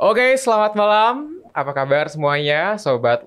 Oke, selamat malam. Apa kabar semuanya, sobat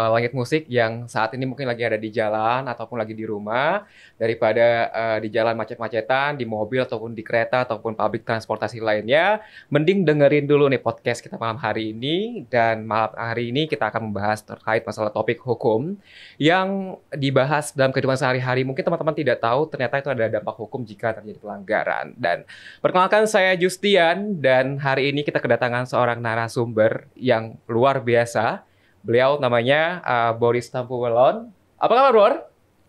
Langit Musik yang saat ini mungkin lagi ada di jalan ataupun lagi di rumah, daripada di jalan macet-macetan, di mobil ataupun di kereta ataupun publik transportasi lainnya, mending dengerin dulu nih podcast kita malam hari ini. Dan malam hari ini kita akan membahas terkait masalah topik hukum yang dibahas dalam kehidupan sehari-hari. Mungkin teman-teman tidak tahu ternyata itu ada dampak hukum jika terjadi pelanggaran. Dan perkenalkan, saya Justian, dan hari ini kita kedatangan seorang narasumber yang luar biasa. Beliau namanya Boris Tampubolon. Apa kabar, Bor?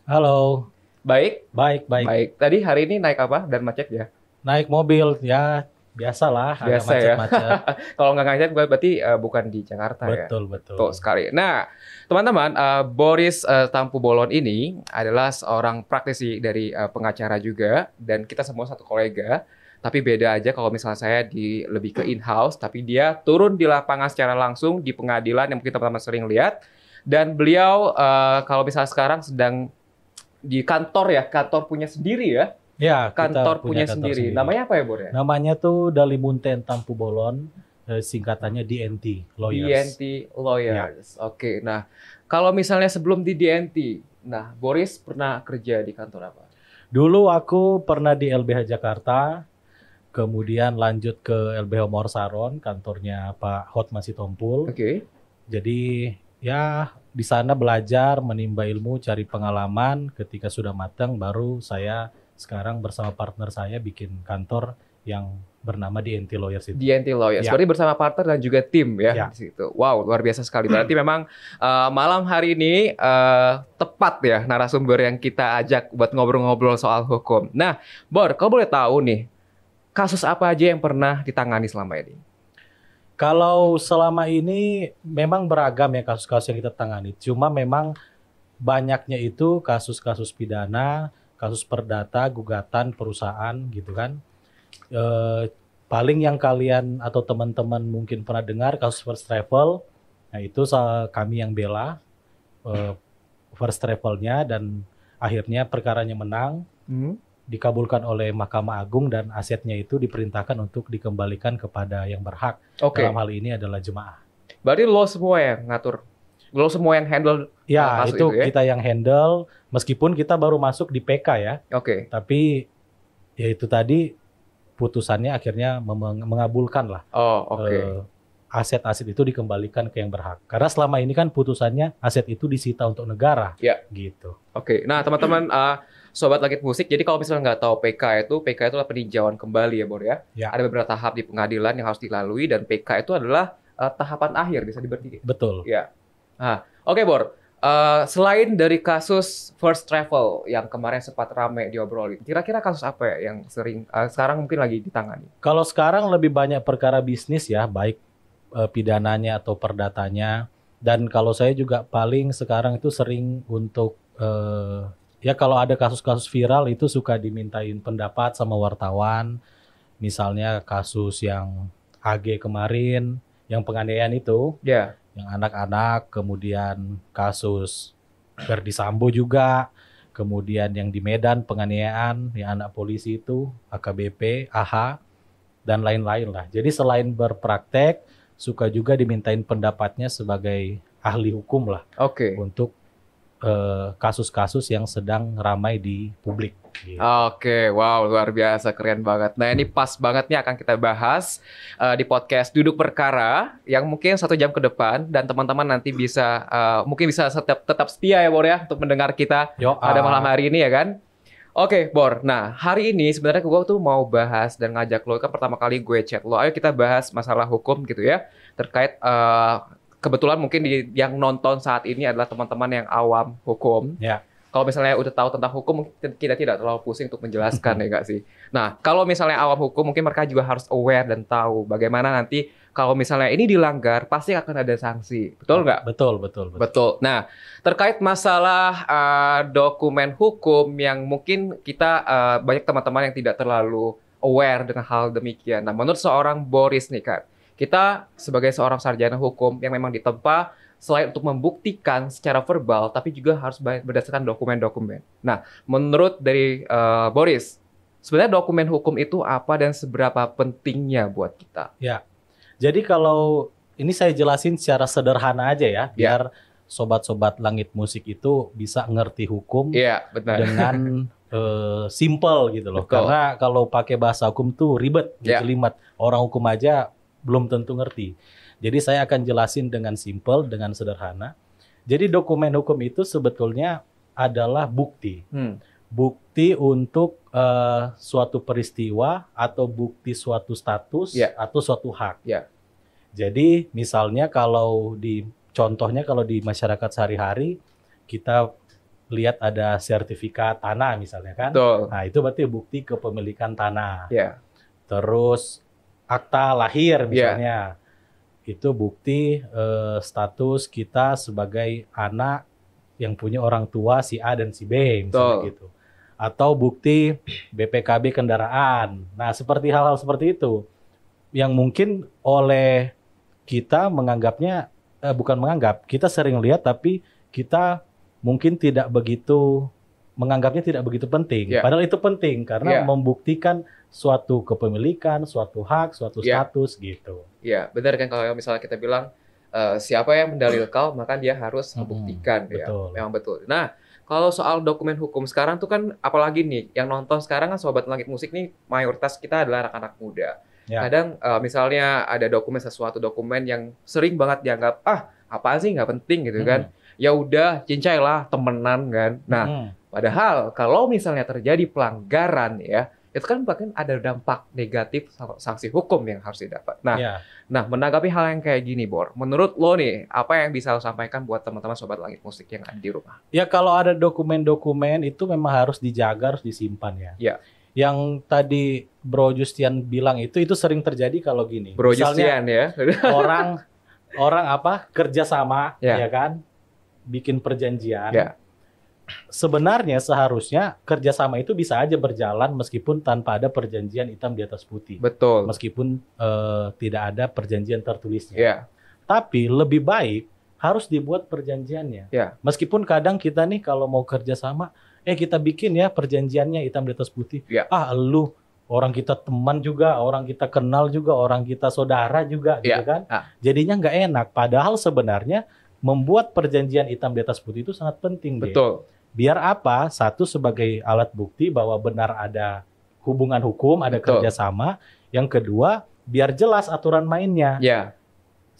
Halo, Baik? baik. Baik. Tadi hari ini naik apa dan macet ya? Naik mobil, ya biasalah, agak Biasa ya? macet-macet. Kalau nggak macet berarti bukan di Jakarta ya? Betul. Betul sekali. Nah, teman-teman, Boris Tampubolon ini adalah seorang praktisi dari pengacara juga, dan kita semua satu kolega. Tapi beda aja kalau misalnya saya lebih ke in-house, tapi dia turun di lapangan secara langsung di pengadilan yang mungkin teman-teman sering lihat. Dan beliau kalau misalnya sekarang sedang di kantor punya sendiri ya? Ya, Kantor kita punya sendiri. Namanya apa ya, Bor ya? Namanya tuh Dalimunten Tampubolon, singkatannya DNT Lawyers. DNT Lawyers. Oke, nah kalau misalnya sebelum di DNT, nah Boris pernah kerja di kantor apa? Dulu aku pernah di LBH Jakarta, kemudian lanjut ke LBH Morsaron, kantornya Pak Hotma Sitompul. Oke. Jadi ya di sana belajar, menimba ilmu, cari pengalaman. Ketika sudah matang, baru saya sekarang bersama partner saya bikin kantor yang bernama DNT Lawyers itu. DNT Lawyers. Ya. Berarti bersama partner dan juga tim ya, Ya. di situ. Wow, luar biasa sekali. Berarti memang malam hari ini tepat ya narasumber yang kita ajak buat ngobrol-ngobrol soal hukum. Nah, Bor, kau boleh tahu nih, kasus apa aja yang pernah ditangani selama ini? Kalau selama ini memang beragam ya kasus-kasus yang kita tangani. Cuma memang banyaknya itu kasus-kasus pidana, kasus perdata, gugatan perusahaan gitu kan. Paling yang kalian atau teman-teman mungkin pernah dengar kasus First Travel. Nah itu kami yang bela First Travelnya, dan akhirnya perkaranya menang. Dikabulkan oleh Mahkamah Agung dan asetnya itu diperintahkan untuk dikembalikan kepada yang berhak. Oke. Dalam hal ini adalah jemaah. Berarti lo semua yang ngatur, lo semua yang handle Ya, kasus itu ya? kita yang handle, meskipun kita baru masuk di PK ya. Oke. Tapi ya itu tadi putusannya akhirnya mengabulkan lah. Oh, oke. Aset-aset itu dikembalikan ke yang berhak. Karena selama ini kan putusannya aset itu disita untuk negara. Ya. Gitu. Oke. Nah, teman-teman Sobat Langit Musik, jadi kalau misalnya nggak tahu PK itu adalah peninjauan kembali ya, Bor ya? Ya. Ada beberapa tahap di pengadilan yang harus dilalui, dan PK itu adalah tahapan akhir, bisa diberti. Betul. Ya. Nah, oke, Bor. Selain dari kasus First Travel yang kemarin sempat ramai diobrolin, kira-kira kasus apa ya yang sering sekarang mungkin lagi ditangani? Kalau sekarang lebih banyak perkara bisnis ya, baik pidananya atau perdatanya. Dan kalau saya juga paling sekarang itu sering untuk ya kalau ada kasus-kasus viral itu suka dimintain pendapat sama wartawan. Misalnya kasus yang AG kemarin, yang penganiayaan itu, Ya. yang anak-anak, kemudian kasus Verdi Sambo juga, kemudian yang di Medan penganiayaan, yang anak polisi itu, AKBP, AH, dan lain-lain lah. Jadi selain berpraktek, suka juga dimintain pendapatnya sebagai ahli hukum lah, Oke. untuk kasus-kasus yang sedang ramai di publik. Gitu. Oke, wow, luar biasa, keren banget. Nah, ini pas banget nih akan kita bahas di podcast Duduk Perkara yang mungkin 1 jam ke depan, dan teman-teman nanti bisa mungkin bisa tetap setia ya, Bor ya, untuk mendengar kita pada malam hari ini ya kan. Oke, Bor. Nah, hari ini sebenarnya gue tuh mau bahas dan ngajak lo, kan pertama kali gue chat lo, ayo kita bahas masalah hukum gitu ya, terkait kebetulan mungkin yang nonton saat ini adalah teman-teman yang awam hukum. Ya. Kalau misalnya udah tahu tentang hukum, mungkin kita tidak terlalu pusing untuk menjelaskan ya nggak sih? Nah, kalau misalnya awam hukum, mungkin mereka juga harus aware dan tahu bagaimana nanti kalau misalnya ini dilanggar, pasti akan ada sanksi. Betul nggak? Betul. Nah, terkait masalah dokumen hukum yang mungkin kita banyak teman-teman yang tidak terlalu aware dengan hal demikian. Nah, menurut seorang Boris nih kan, kita sebagai seorang sarjana hukum yang memang ditempa selain untuk membuktikan secara verbal, tapi juga harus berdasarkan dokumen-dokumen. Nah, menurut dari Boris, sebenarnya dokumen hukum itu apa dan seberapa pentingnya buat kita? Ya, Jadi kalau ini saya jelasin secara sederhana aja ya, biar sobat-sobat Langit Musik itu bisa ngerti hukum Iya, benar. dengan simple gitu loh. Betul. Karena kalau pakai bahasa hukum tuh ribet, Ya. jelimet. Orang hukum aja belum tentu ngerti. Jadi saya akan jelasin dengan simple, dengan sederhana. Jadi dokumen hukum itu sebetulnya adalah bukti. Bukti untuk suatu peristiwa atau bukti suatu status atau suatu hak. Ya. Jadi misalnya contohnya kalau di masyarakat sehari-hari kita lihat ada sertifikat tanah misalnya kan. Betul. Nah, itu berarti bukti kepemilikan tanah. Ya. Terus akta lahir misalnya. Itu bukti status kita sebagai anak yang punya orang tua si A dan si B misalnya gitu. Atau bukti BPKB kendaraan. Nah, seperti hal-hal seperti itu yang mungkin oleh kita menganggapnya bukan menganggap, kita sering lihat tapi kita mungkin tidak begitu menganggapnya tidak begitu penting. Padahal itu penting karena membuktikan suatu kepemilikan, suatu hak, suatu status gitu. Iya, benar kan kalau misalnya kita bilang siapa yang mendalilkan maka dia harus membuktikan. Betul. Memang betul. Nah, kalau soal dokumen hukum sekarang tuh kan apalagi nih yang nonton sekarang kan Sobat Langit Musik nih mayoritas kita adalah anak-anak muda. Kadang misalnya ada sesuatu dokumen yang sering banget dianggap apaan sih nggak penting gitu kan. Ya udah cincai lah temenan kan. Nah, padahal kalau misalnya terjadi pelanggaran ya itu kan bahkan ada dampak negatif sanksi hukum yang harus didapat. Nah, menanggapi hal yang kayak gini, Bor, menurut lo nih, apa yang bisa lo sampaikan buat teman-teman Sobat Langit Musik yang ada di rumah? Ya, kalau ada dokumen-dokumen itu memang harus dijaga, harus disimpan ya. Yang tadi Bro Justian bilang itu sering terjadi kalau gini. Bro Justian ya. orang kerja sama ya kan, bikin perjanjian. Sebenarnya seharusnya kerjasama itu bisa aja berjalan meskipun tanpa ada perjanjian hitam di atas putih. Betul. Meskipun tidak ada perjanjian tertulisnya. Tapi lebih baik harus dibuat perjanjiannya. Meskipun kadang kita nih kalau mau kerjasama, kita bikin ya perjanjiannya hitam di atas putih. Lu orang kita teman juga, orang kita kenal juga, orang kita saudara juga, gitu kan? Jadinya nggak enak. Padahal sebenarnya membuat perjanjian hitam di atas putih itu sangat penting. Betul. Biar apa? Satu, sebagai alat bukti bahwa benar ada hubungan hukum, ada kerjasama. Yang kedua, biar jelas aturan mainnya.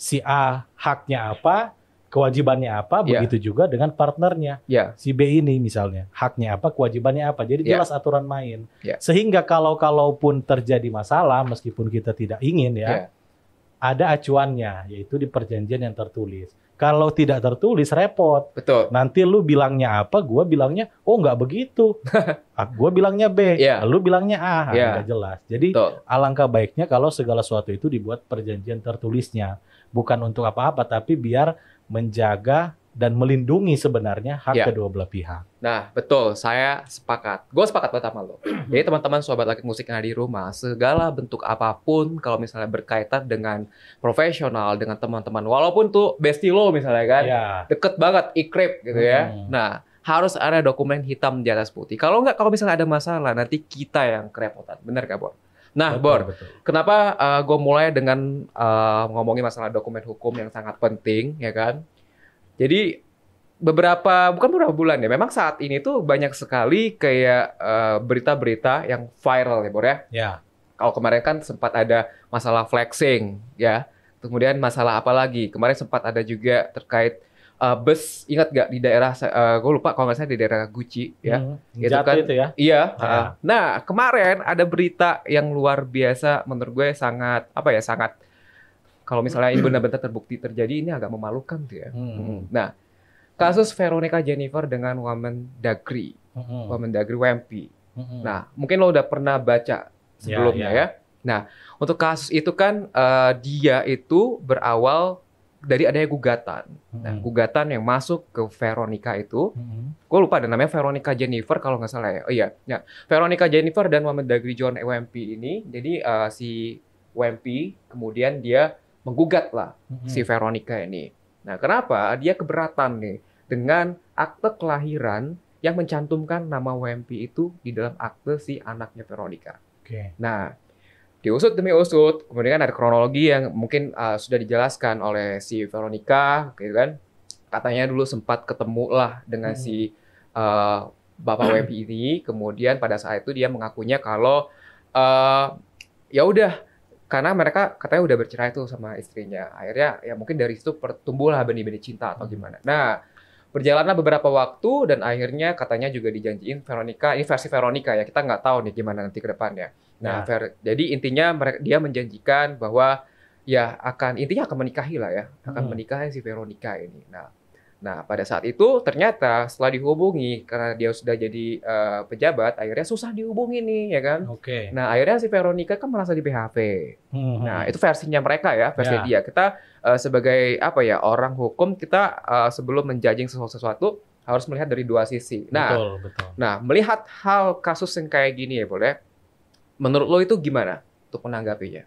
Si A haknya apa, kewajibannya apa, begitu juga dengan partnernya. Si B ini misalnya, haknya apa, kewajibannya apa. Jadi jelas aturan main. Sehingga kalaupun terjadi masalah, meskipun kita tidak ingin ada acuannya, yaitu di perjanjian yang tertulis. Kalau tidak tertulis, repot. Betul. Nanti lu bilangnya apa, gua bilangnya, nggak begitu. Gua bilangnya B, lu bilangnya A, nggak jelas. Jadi alangkah baiknya kalau segala sesuatu itu dibuat perjanjian tertulisnya. Bukan untuk apa-apa, tapi biar menjaga dan melindungi sebenarnya hak kedua belah pihak. Nah, betul. Saya sepakat. Gue sepakat banget sama lo. Jadi teman-teman Sobat Langit Musik yang ada di rumah, segala bentuk apapun kalau misalnya berkaitan dengan profesional, dengan teman-teman, walaupun tuh bestie lo misalnya kan, deket banget, ikrip gitu ya. Nah, harus ada dokumen hitam di atas putih. Kalau misalnya ada masalah, nanti kita yang kerepotan. Benar gak, Bor? Nah, Bor, kenapa gue mulai dengan ngomongin masalah dokumen hukum yang sangat penting, ya kan? Jadi bukan beberapa bulan ya, memang saat ini tuh banyak sekali kayak berita-berita yang viral ya, Bor ya. Kalau kemarin kan sempat ada masalah flexing ya, kemudian masalah apa lagi? Kemarin sempat ada juga terkait bus, ingat gak di daerah, gue lupa kalau nggak salah di daerah Gucci ya. Gitu kan? Itu ya? Iya. Nah, kemarin ada berita yang luar biasa menurut gue sangat kalau misalnya ini benar-benar terbukti terjadi, ini agak memalukan tuh ya. Nah, kasus Veronica Jennifer dengan Wamendagri WMP. Nah, mungkin lo udah pernah baca sebelumnya ya. Nah, untuk kasus itu kan dia itu berawal dari adanya gugatan. Nah, gugatan yang masuk ke Veronica itu, gue lupa ada namanya Veronica Jennifer kalau nggak salah ya. Oh iya, Veronica Jennifer dan Wamendagri John WMP ini, jadi si WMP kemudian dia menggugat lah si Veronica ini. Nah, kenapa? Dia keberatan nih dengan akte kelahiran yang mencantumkan nama WMP itu di dalam akte si anaknya Veronica. Nah, diusut demi usut, kemudian kan ada kronologi yang mungkin sudah dijelaskan oleh si Veronica, gitu kan. Katanya dulu sempat ketemu lah dengan si Bapak WP ini, kemudian pada saat itu dia mengakunya kalau ya udah, karena mereka katanya udah bercerai tuh sama istrinya. Akhirnya ya mungkin dari situ tumbuhlah benih-benih cinta atau gimana. Nah, berjalanlah beberapa waktu dan akhirnya katanya juga dijanjiin Veronica, ini versi Veronica ya, kita nggak tahu nih gimana nanti ke depannya. Nah, jadi intinya dia menjanjikan bahwa ya intinya akan menikahi lah ya, akan menikahi si Veronica ini. Nah, pada saat itu ternyata setelah dihubungi karena dia sudah jadi pejabat, akhirnya susah dihubungi nih ya kan. Nah, akhirnya si Veronica kan merasa di PHP. Nah, itu versinya mereka ya, versi dia. Kita sebagai apa ya, orang hukum, kita sebelum menjudging sesuatu harus melihat dari dua sisi. Nah, betul. Nah, melihat hal kasus yang kayak gini ya, boleh. Menurut lo itu gimana untuk menanggapinya?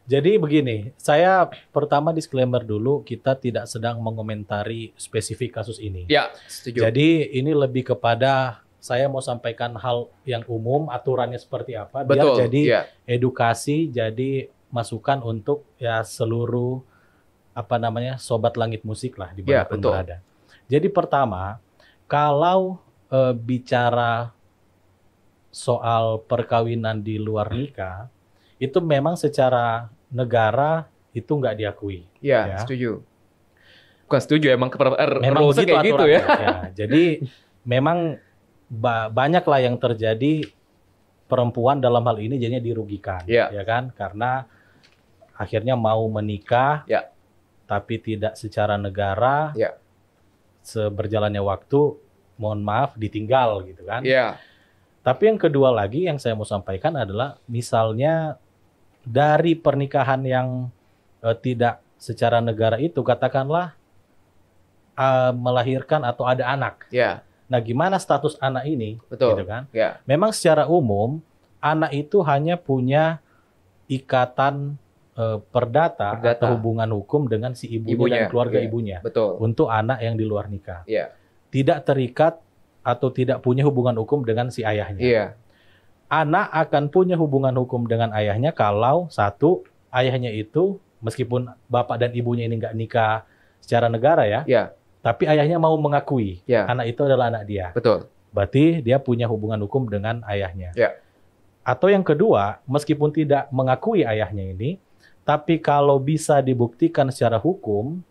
Jadi begini, saya pertama disclaimer dulu, kita tidak sedang mengomentari spesifik kasus ini. Ya, setuju. Jadi ini lebih kepada saya mau sampaikan hal yang umum, aturannya seperti apa, biar jadi edukasi, jadi masukan untuk ya seluruh sobat langit musik lah di mana pun berada. Jadi pertama, kalau bicara soal perkawinan di luar nikah, itu memang secara negara itu nggak diakui. Ya, setuju. Bukan setuju, emang begitu kayak gitu ya. Jadi memang banyak lah yang terjadi, perempuan dalam hal ini jadinya dirugikan, ya kan? Karena akhirnya mau menikah, tapi tidak secara negara, seberjalannya waktu, mohon maaf, ditinggal gitu kan. Tapi yang kedua lagi yang saya mau sampaikan adalah misalnya dari pernikahan yang tidak secara negara itu, katakanlah melahirkan atau ada anak. Nah, gimana status anak ini? Gitu kan? Memang secara umum anak itu hanya punya ikatan perdata atau hubungan hukum dengan si ibunya dan keluarga ibunya. Untuk anak yang di luar nikah. Tidak terikat atau tidak punya hubungan hukum dengan si ayahnya. Anak akan punya hubungan hukum dengan ayahnya kalau satu, ayahnya itu meskipun bapak dan ibunya ini nggak nikah secara negara ya, tapi ayahnya mau mengakui anak itu adalah anak dia. Berarti dia punya hubungan hukum dengan ayahnya. Atau yang kedua, meskipun tidak mengakui ayahnya ini, tapi kalau bisa dibuktikan secara hukum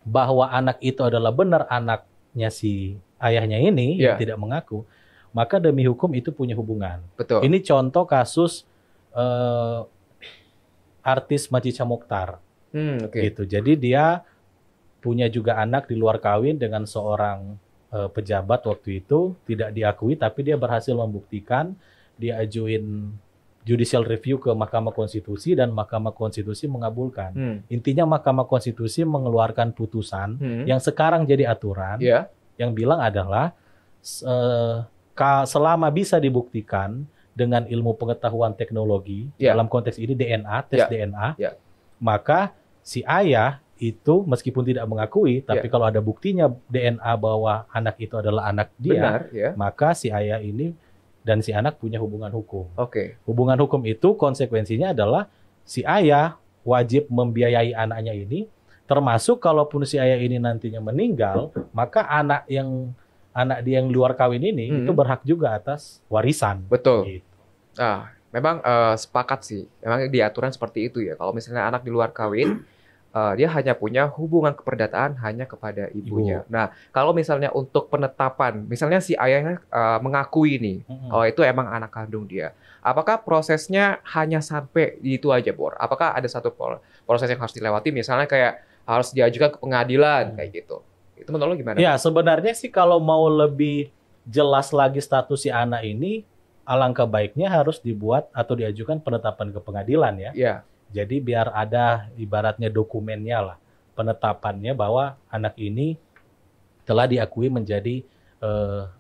bahwa anak itu adalah benar anaknya si ayahnya ini yang tidak mengaku, maka demi hukum itu punya hubungan. Ini contoh kasus artis Macica Mokhtar. Gitu. Jadi dia punya juga anak di luar kawin dengan seorang pejabat waktu itu, tidak diakui, tapi dia berhasil membuktikan, dia ajuin judicial review ke Mahkamah Konstitusi dan Mahkamah Konstitusi mengabulkan. Intinya Mahkamah Konstitusi mengeluarkan putusan yang sekarang jadi aturan. Yang bilang adalah selama bisa dibuktikan dengan ilmu pengetahuan teknologi, dalam konteks ini DNA, tes DNA, maka si ayah itu meskipun tidak mengakui, tapi kalau ada buktinya DNA bahwa anak itu adalah anak dia, maka si ayah ini dan si anak punya hubungan hukum. Hubungan hukum itu konsekuensinya adalah si ayah wajib membiayai anaknya ini, termasuk kalaupun si ayah ini nantinya meninggal, maka anak dia yang luar kawin ini itu berhak juga atas warisan. Gitu. Memang sepakat sih. Memang di aturan seperti itu ya. Kalau misalnya anak di luar kawin, dia hanya punya hubungan keperdataan hanya kepada ibunya. Nah, kalau misalnya untuk penetapan, misalnya si ayahnya mengakui nih, kalau itu emang anak kandung dia. Apakah prosesnya hanya sampai itu aja, Bor? Apakah ada satu proses yang harus dilewati, misalnya kayak harus diajukan ke pengadilan, kayak gitu? Itu menurut lo gimana? Ya, sebenarnya sih kalau mau lebih jelas lagi status si anak ini, alangkah baiknya harus dibuat atau diajukan penetapan ke pengadilan ya. Jadi biar ada ibaratnya dokumennya lah, penetapannya bahwa anak ini telah diakui menjadi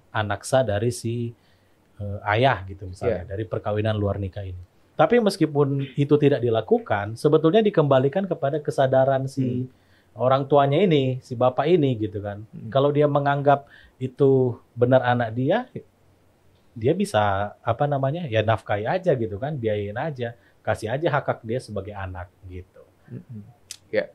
anak sah dari si ayah gitu misalnya, dari perkawinan luar nikah ini. Tapi meskipun itu tidak dilakukan, sebetulnya dikembalikan kepada kesadaran si orang tuanya ini, si bapak ini gitu kan. Kalau dia menganggap itu benar anak dia bisa ya nafkahi aja gitu kan, biayain aja. kasih aja hak dia sebagai anak gitu. Ya,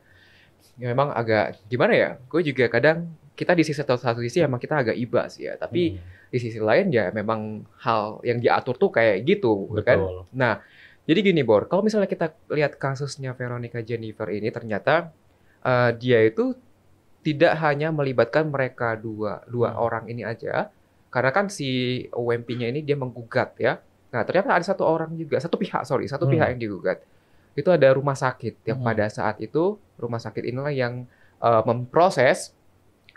ya memang agak gimana ya? Gue juga kadang kita di satu sisi emang kita agak iba sih ya, tapi di sisi lain ya memang hal yang diatur tuh kayak gitu, kan? Betul. Nah, jadi gini Bor, kalau misalnya kita lihat kasusnya Veronica Jennifer ini ternyata dia itu tidak hanya melibatkan mereka dua orang ini aja, karena kan si OMP-nya ini dia menggugat ya. Nah, ternyata ada satu pihak yang digugat. Itu ada rumah sakit yang pada saat itu rumah sakit inilah yang memproses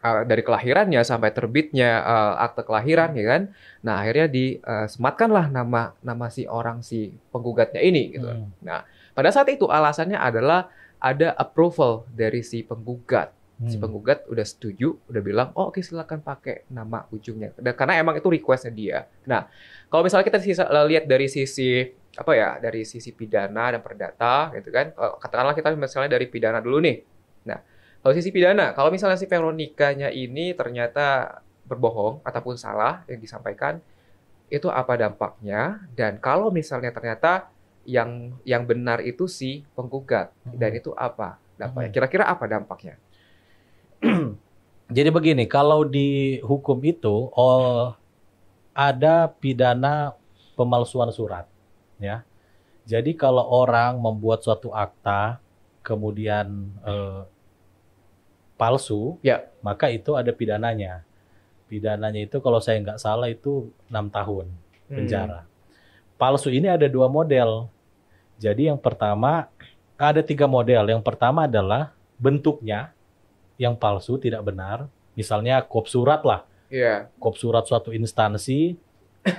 dari kelahirannya sampai terbitnya akte kelahiran ya kan. Nah, akhirnya disematkanlah nama si penggugatnya ini gitu. Nah, pada saat itu alasannya adalah ada approval dari si penggugat. Si penggugat udah setuju, udah bilang, oh oke silakan pakai nama ujungnya. Dan karena emang itu requestnya dia. Nah, kalau misalnya kita lihat dari sisi dari sisi pidana dan perdata, gitu kan? Katakanlah kita misalnya dari pidana dulu nih. Nah, kalau sisi pidana, kalau misalnya si Veronica-nya ini ternyata berbohong ataupun salah yang disampaikan, itu apa dampaknya? Dan kalau misalnya ternyata yang benar itu si penggugat, dan itu apa dampaknya? Kira-kira apa dampaknya? Jadi begini, kalau di hukum itu ada pidana pemalsuan surat, ya. Jadi kalau orang membuat suatu akta kemudian palsu, ya, maka itu ada pidananya. Pidananya itu kalau saya nggak salah itu 6 tahun penjara. Palsu ini ada 2 model. Jadi yang pertama ada 3 model. Yang pertama adalah bentuknya yang palsu, tidak benar. Misalnya kop surat lah. Kop surat suatu instansi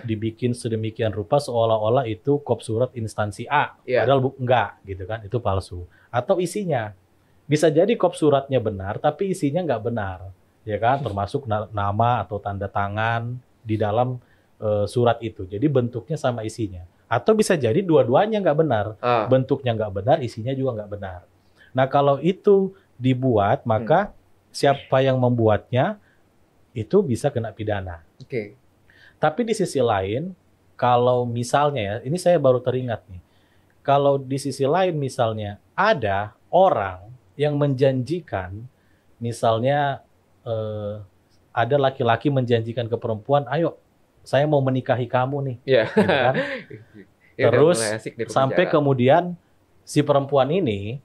dibikin sedemikian rupa seolah-olah itu kop surat instansi A. Padahal enggak gitu kan, itu palsu. Atau isinya. Bisa jadi kop suratnya benar tapi isinya nggak benar. Ya kan, termasuk nama atau tanda tangan di dalam surat itu. Jadi bentuknya sama isinya. Atau bisa jadi dua-duanya nggak benar. Bentuknya nggak benar, isinya juga nggak benar. Nah kalau itu dibuat, maka siapa yang membuatnya itu bisa kena pidana. Tapi di sisi lain, kalau misalnya ya, ini saya baru teringat nih, kalau di sisi lain misalnya ada orang yang menjanjikan, misalnya ada laki-laki menjanjikan ke perempuan, ayo saya mau menikahi kamu nih, gitu kan? Terus sampai kemudian si perempuan ini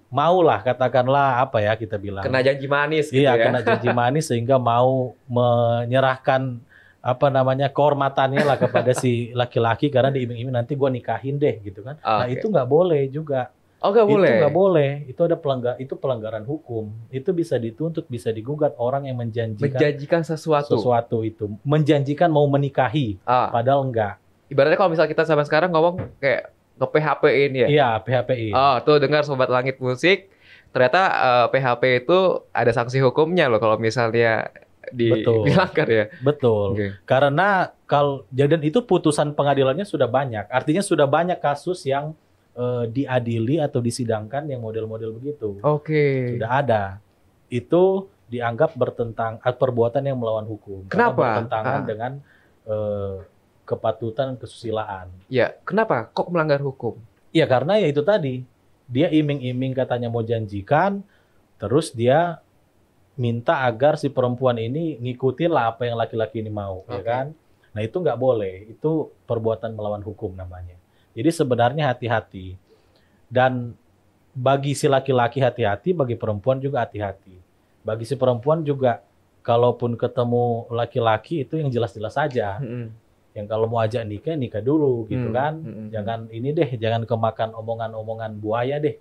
maulah, katakanlah kita bilang kena janji manis gitu kena janji manis sehingga mau menyerahkan kehormatannya lah kepada si laki-laki karena diiming-iming nanti gue nikahin deh gitu kan. Nah itu nggak boleh juga. Nggak boleh. Itu nggak boleh. Itu ada pelanggaran hukum. Itu bisa dituntut, bisa digugat orang yang menjanjikan sesuatu itu, menjanjikan mau menikahi, padahal enggak. Ibaratnya kalau misalnya kita sama sekarang ngomong kayak nge-PHP-in ya? Iya, PHP-in. Tuh dengar Sobat Langit Musik, ternyata PHP itu ada sanksi hukumnya loh kalau misalnya dilanggar ya. Betul. Karena dan itu putusan pengadilannya sudah banyak. Artinya sudah banyak kasus yang diadili atau disidangkan yang model-model begitu. Sudah ada. Itu dianggap perbuatan yang melawan hukum. Kenapa? Bertentangan dengan kepatutan kesusilaan. Ya, kenapa? Kok melanggar hukum? Ya karena ya itu tadi, dia iming-iming katanya mau janjikan, terus dia minta agar si perempuan ini ngikutin lah apa yang laki-laki ini mau, ya kan? Nah itu nggak boleh, itu perbuatan melawan hukum namanya. Jadi sebenarnya hati-hati. Dan bagi si laki-laki hati-hati, bagi perempuan juga hati-hati. Bagi si perempuan juga, kalaupun ketemu laki-laki itu yang jelas-jelas saja. Yang kalau mau ajak nikah dulu gitu kan. Jangan ini deh, jangan kemakan omongan-omongan buaya deh.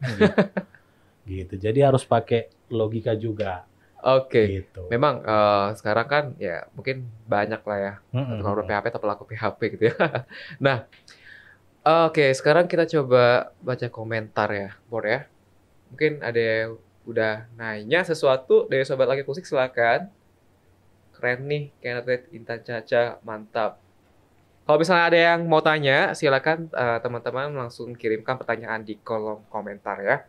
Gitu. Jadi harus pakai logika juga. Gitu. Memang sekarang kan ya mungkin banyak lah ya kalau PHP atau pelaku PHP gitu ya. Nah, sekarang kita coba baca komentar ya, Bor ya. Mungkin ada yang udah nanya sesuatu dari Sobat Langit Musik, silakan. Keren nih, Kenneth Intan Caca, mantap. Kalau misalnya ada yang mau tanya, silakan teman-teman langsung kirimkan pertanyaan di kolom komentar ya.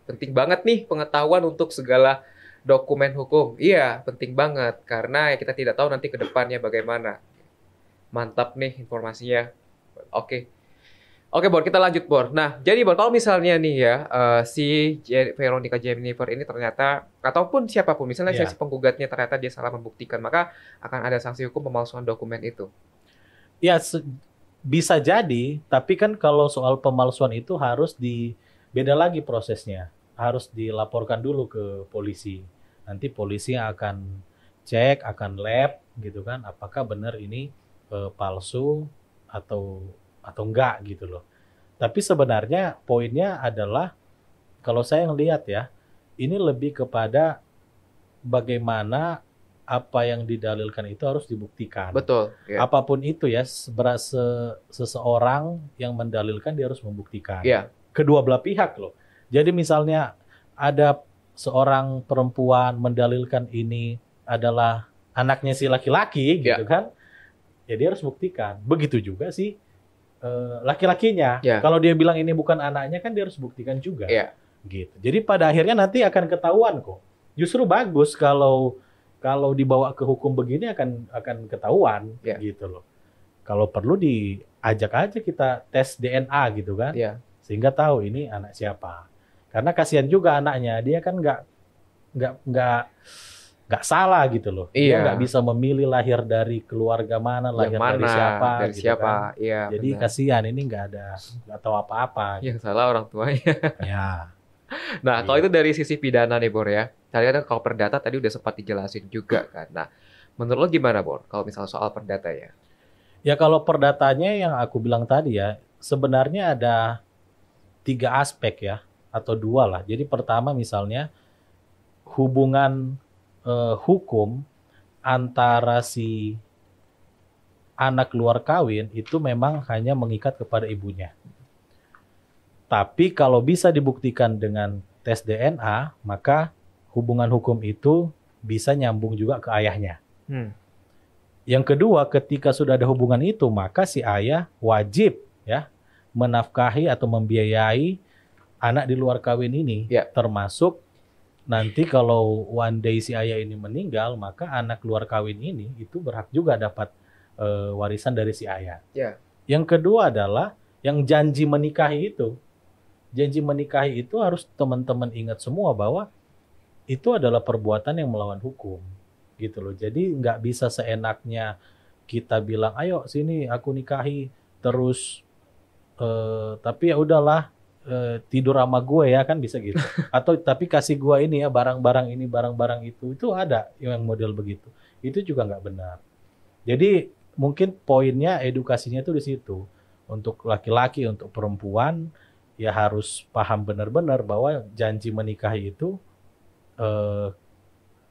Penting banget nih pengetahuan untuk segala dokumen hukum. Iya, penting banget karena kita tidak tahu nanti ke depannya bagaimana. Mantap nih informasinya. Oke, Bor, kita lanjut, Bor. Nah, jadi Bor, kalau misalnya nih ya, si Veronica Jennifer ini ternyata, ataupun siapapun, misalnya Iya. si penggugatnya ternyata dia salah membuktikan, maka akan ada sanksi hukum pemalsuan dokumen itu. Ya bisa jadi, tapi kan kalau soal pemalsuan itu harus beda lagi prosesnya. Harus dilaporkan dulu ke polisi. Nanti polisi akan cek, akan lab gitu kan, apakah benar ini palsu atau enggak gitu loh. Tapi sebenarnya poinnya adalah kalau saya ngelihat ya, ini lebih kepada bagaimana apa yang didalilkan itu harus dibuktikan. Betul. Ya. Apapun itu ya, seseorang yang mendalilkan dia harus membuktikan. Iya. Kedua belah pihak loh. Jadi misalnya ada seorang perempuan mendalilkan ini adalah anaknya si laki-laki gitu kan, ya dia harus buktikan. Begitu juga sih laki-lakinya. Ya. Kalau dia bilang ini bukan anaknya kan dia harus buktikan juga. Iya. Gitu. Jadi pada akhirnya nanti akan ketahuan kok. Justru bagus kalau dibawa ke hukum begini akan ketahuan Ya. gitu loh. Kalau perlu diajak aja kita tes DNA gitu kan. Iya. Sehingga tahu ini anak siapa. Karena kasihan juga anaknya, dia kan nggak salah gitu loh. Dia Iya. nggak bisa memilih lahir dari keluarga mana, lahir Yang mana, dari siapa, dari gitu siapa. kan. Iya, Jadi benar. kasihan ini nggak tahu apa-apa. Yang salah orang tuanya. Ya. Nah, kalau Iya. itu dari sisi pidana nih, Bor ya. Tadi kan kalau perdata tadi udah sempat dijelasin juga kan. Nah, menurut lo gimana, Bor? Kalau misalnya soal perdata ya? Ya kalau perdatanya yang aku bilang tadi ya, sebenarnya ada 3 aspek ya, atau 2 lah. Jadi pertama misalnya hubungan hukum antara si anak luar kawin itu memang hanya mengikat kepada ibunya. Tapi kalau bisa dibuktikan dengan tes DNA, maka hubungan hukum itu bisa nyambung juga ke ayahnya. Yang kedua, ketika sudah ada hubungan itu, maka si ayah wajib ya menafkahi atau membiayai anak di luar kawin ini. Ya. Termasuk nanti kalau one day si ayah ini meninggal, maka anak luar kawin ini itu berhak juga dapat warisan dari si ayah. Ya. Yang kedua adalah yang janji menikahi itu. Janji menikahi itu harus teman-teman ingat semua bahwa itu adalah perbuatan yang melawan hukum. Gitu loh. Jadi nggak bisa seenaknya kita bilang, ayo sini aku nikahi, terus tapi ya udahlah tidur sama gue ya, kan bisa gitu. Atau tapi kasih gue ini ya barang-barang ini, barang-barang itu ada yang model begitu. Itu juga nggak benar. Jadi mungkin poinnya edukasinya itu di situ. Untuk laki-laki, untuk perempuan ya harus paham benar-benar bahwa janji menikahi itu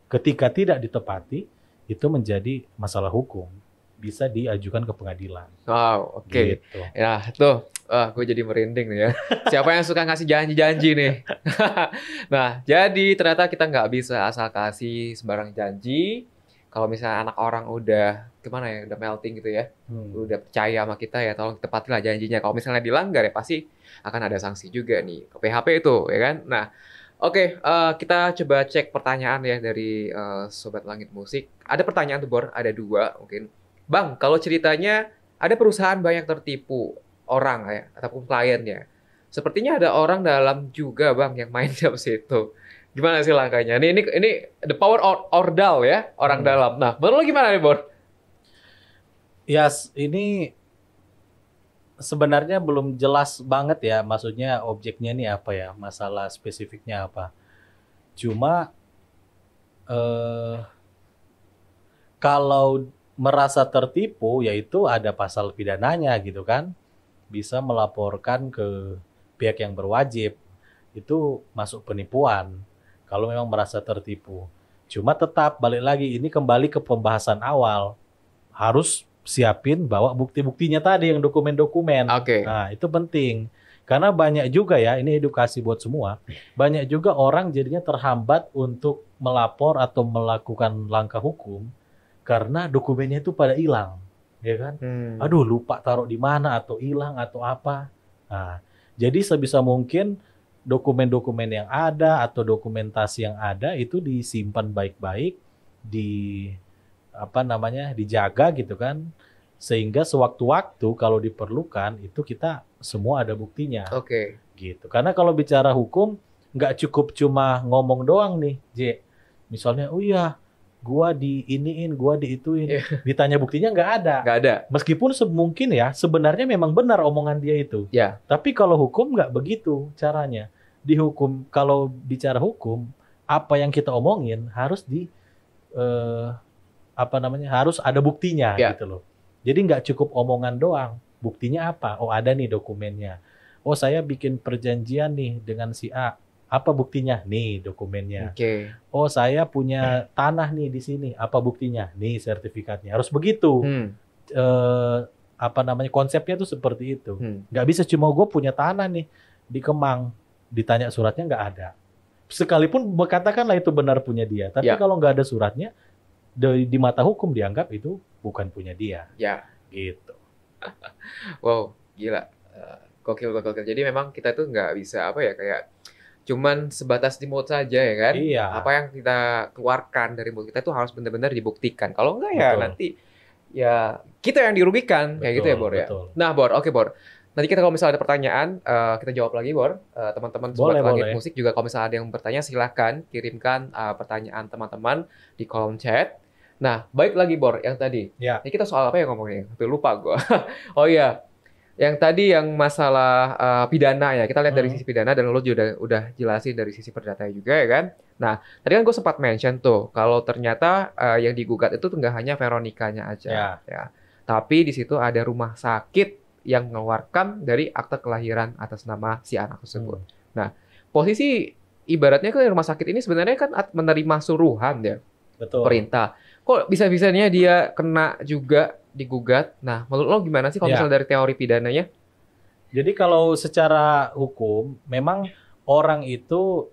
ketika tidak ditepati itu menjadi masalah hukum, bisa diajukan ke pengadilan. Wow, oke. Gitu. Ya, tuh. Gue jadi merinding nih ya. Siapa yang suka ngasih janji-janji nih? Nah, jadi ternyata kita nggak bisa asal kasih sembarang janji. Kalau misalnya anak orang udah gimana ya, udah melting gitu ya, udah percaya sama kita ya, tolong tepatilah janjinya. Kalau misalnya dilanggar ya pasti akan ada sanksi juga nih, ke PHP itu, ya kan? Nah, oke, kita coba cek pertanyaan ya dari Sobat Langit Musik. Ada pertanyaan tuh, Bor, ada 2 mungkin. Bang, kalau ceritanya ada perusahaan banyak tertipu orang ya, ataupun kliennya. Sepertinya ada orang dalam juga, Bang, yang main di situ. Gimana sih langkahnya? Ini the power ordal ya, orang dalam. Nah, menurut lo gimana nih, Bor? Ya, ini sebenarnya belum jelas banget ya, maksudnya objeknya ini apa ya, masalah spesifiknya apa. Cuma kalau merasa tertipu, yaitu ada pasal pidananya gitu kan, bisa melaporkan ke pihak yang berwajib, itu masuk penipuan kalau memang merasa tertipu. Cuma tetap balik lagi, ini kembali ke pembahasan awal, harus siapin bawa bukti-buktinya tadi, yang dokumen-dokumen. Oke. Nah, itu penting. Karena banyak juga ya, ini edukasi buat semua, banyak juga orang jadinya terhambat untuk melapor atau melakukan langkah hukum karena dokumennya itu pada hilang, ya kan? Aduh, lupa taruh di mana atau hilang atau apa. Nah, jadi sebisa mungkin dokumen-dokumen yang ada atau dokumentasi yang ada itu disimpan baik-baik, dijaga gitu kan. Sehingga sewaktu-waktu kalau diperlukan itu kita semua ada buktinya. Oke. Gitu. Karena kalau bicara hukum nggak cukup cuma ngomong doang nih, J. Misalnya, oh iya, gua diiniin, gua diituin. Ditanya buktinya nggak ada. Nggak ada. Meskipun mungkin ya sebenarnya memang benar omongan dia itu. Ya. Tapi kalau hukum nggak begitu caranya. Di hukum, kalau bicara hukum, apa yang kita omongin harus harus ada buktinya gitu loh. Jadi nggak cukup omongan doang. Buktinya apa? Oh ada nih dokumennya. Oh saya bikin perjanjian nih dengan si A. Apa buktinya? Nih dokumennya. Oke. Oh saya punya tanah nih di sini. Apa buktinya? Nih sertifikatnya. Harus begitu. Konsepnya tuh seperti itu. Nggak bisa cuma gue punya tanah nih di Kemang. Ditanya suratnya nggak ada. Sekalipun katakanlah itu benar punya dia. Tapi kalau nggak ada suratnya, di mata hukum dianggap itu bukan punya dia. Ya. Gitu. Wow, gila. Gokil. Jadi memang kita tuh nggak bisa kayak cuman sebatas di mulut saja ya kan? Iya. Apa yang kita keluarkan dari mulut kita itu harus benar-benar dibuktikan. Kalau enggak ya nanti ya kita yang dirugikan. Kayak gitu ya Bor ya. Nah Bor, oke Bor. Nanti kita kalau misalnya ada pertanyaan, kita jawab lagi Bor. Teman-teman Sobat Langit Musik juga kalau misalnya ada yang bertanya silahkan kirimkan pertanyaan teman-teman di kolom chat. Nah, baik lagi Bor, yang tadi. Ya. Ini kita soal apa ya ngomongnya? Lupa gue. Oh iya, yang tadi yang masalah pidana ya. Kita lihat dari sisi pidana dan lo juga udah jelasin dari sisi perdata juga ya kan. Nah, tadi kan gue sempat mention tuh kalau ternyata yang digugat itu nggak hanya Veronica-nya aja. Ya. Tapi di situ ada rumah sakit yang mengeluarkan dari akte kelahiran atas nama si anak tersebut. Nah, posisi ibaratnya kan rumah sakit ini sebenarnya kan menerima suruhan ya. Betul. Perintah. Kok bisa-bisanya dia kena juga digugat? Nah, menurut lo gimana sih kalau misalnya dari teori pidananya? Jadi kalau secara hukum, memang orang itu,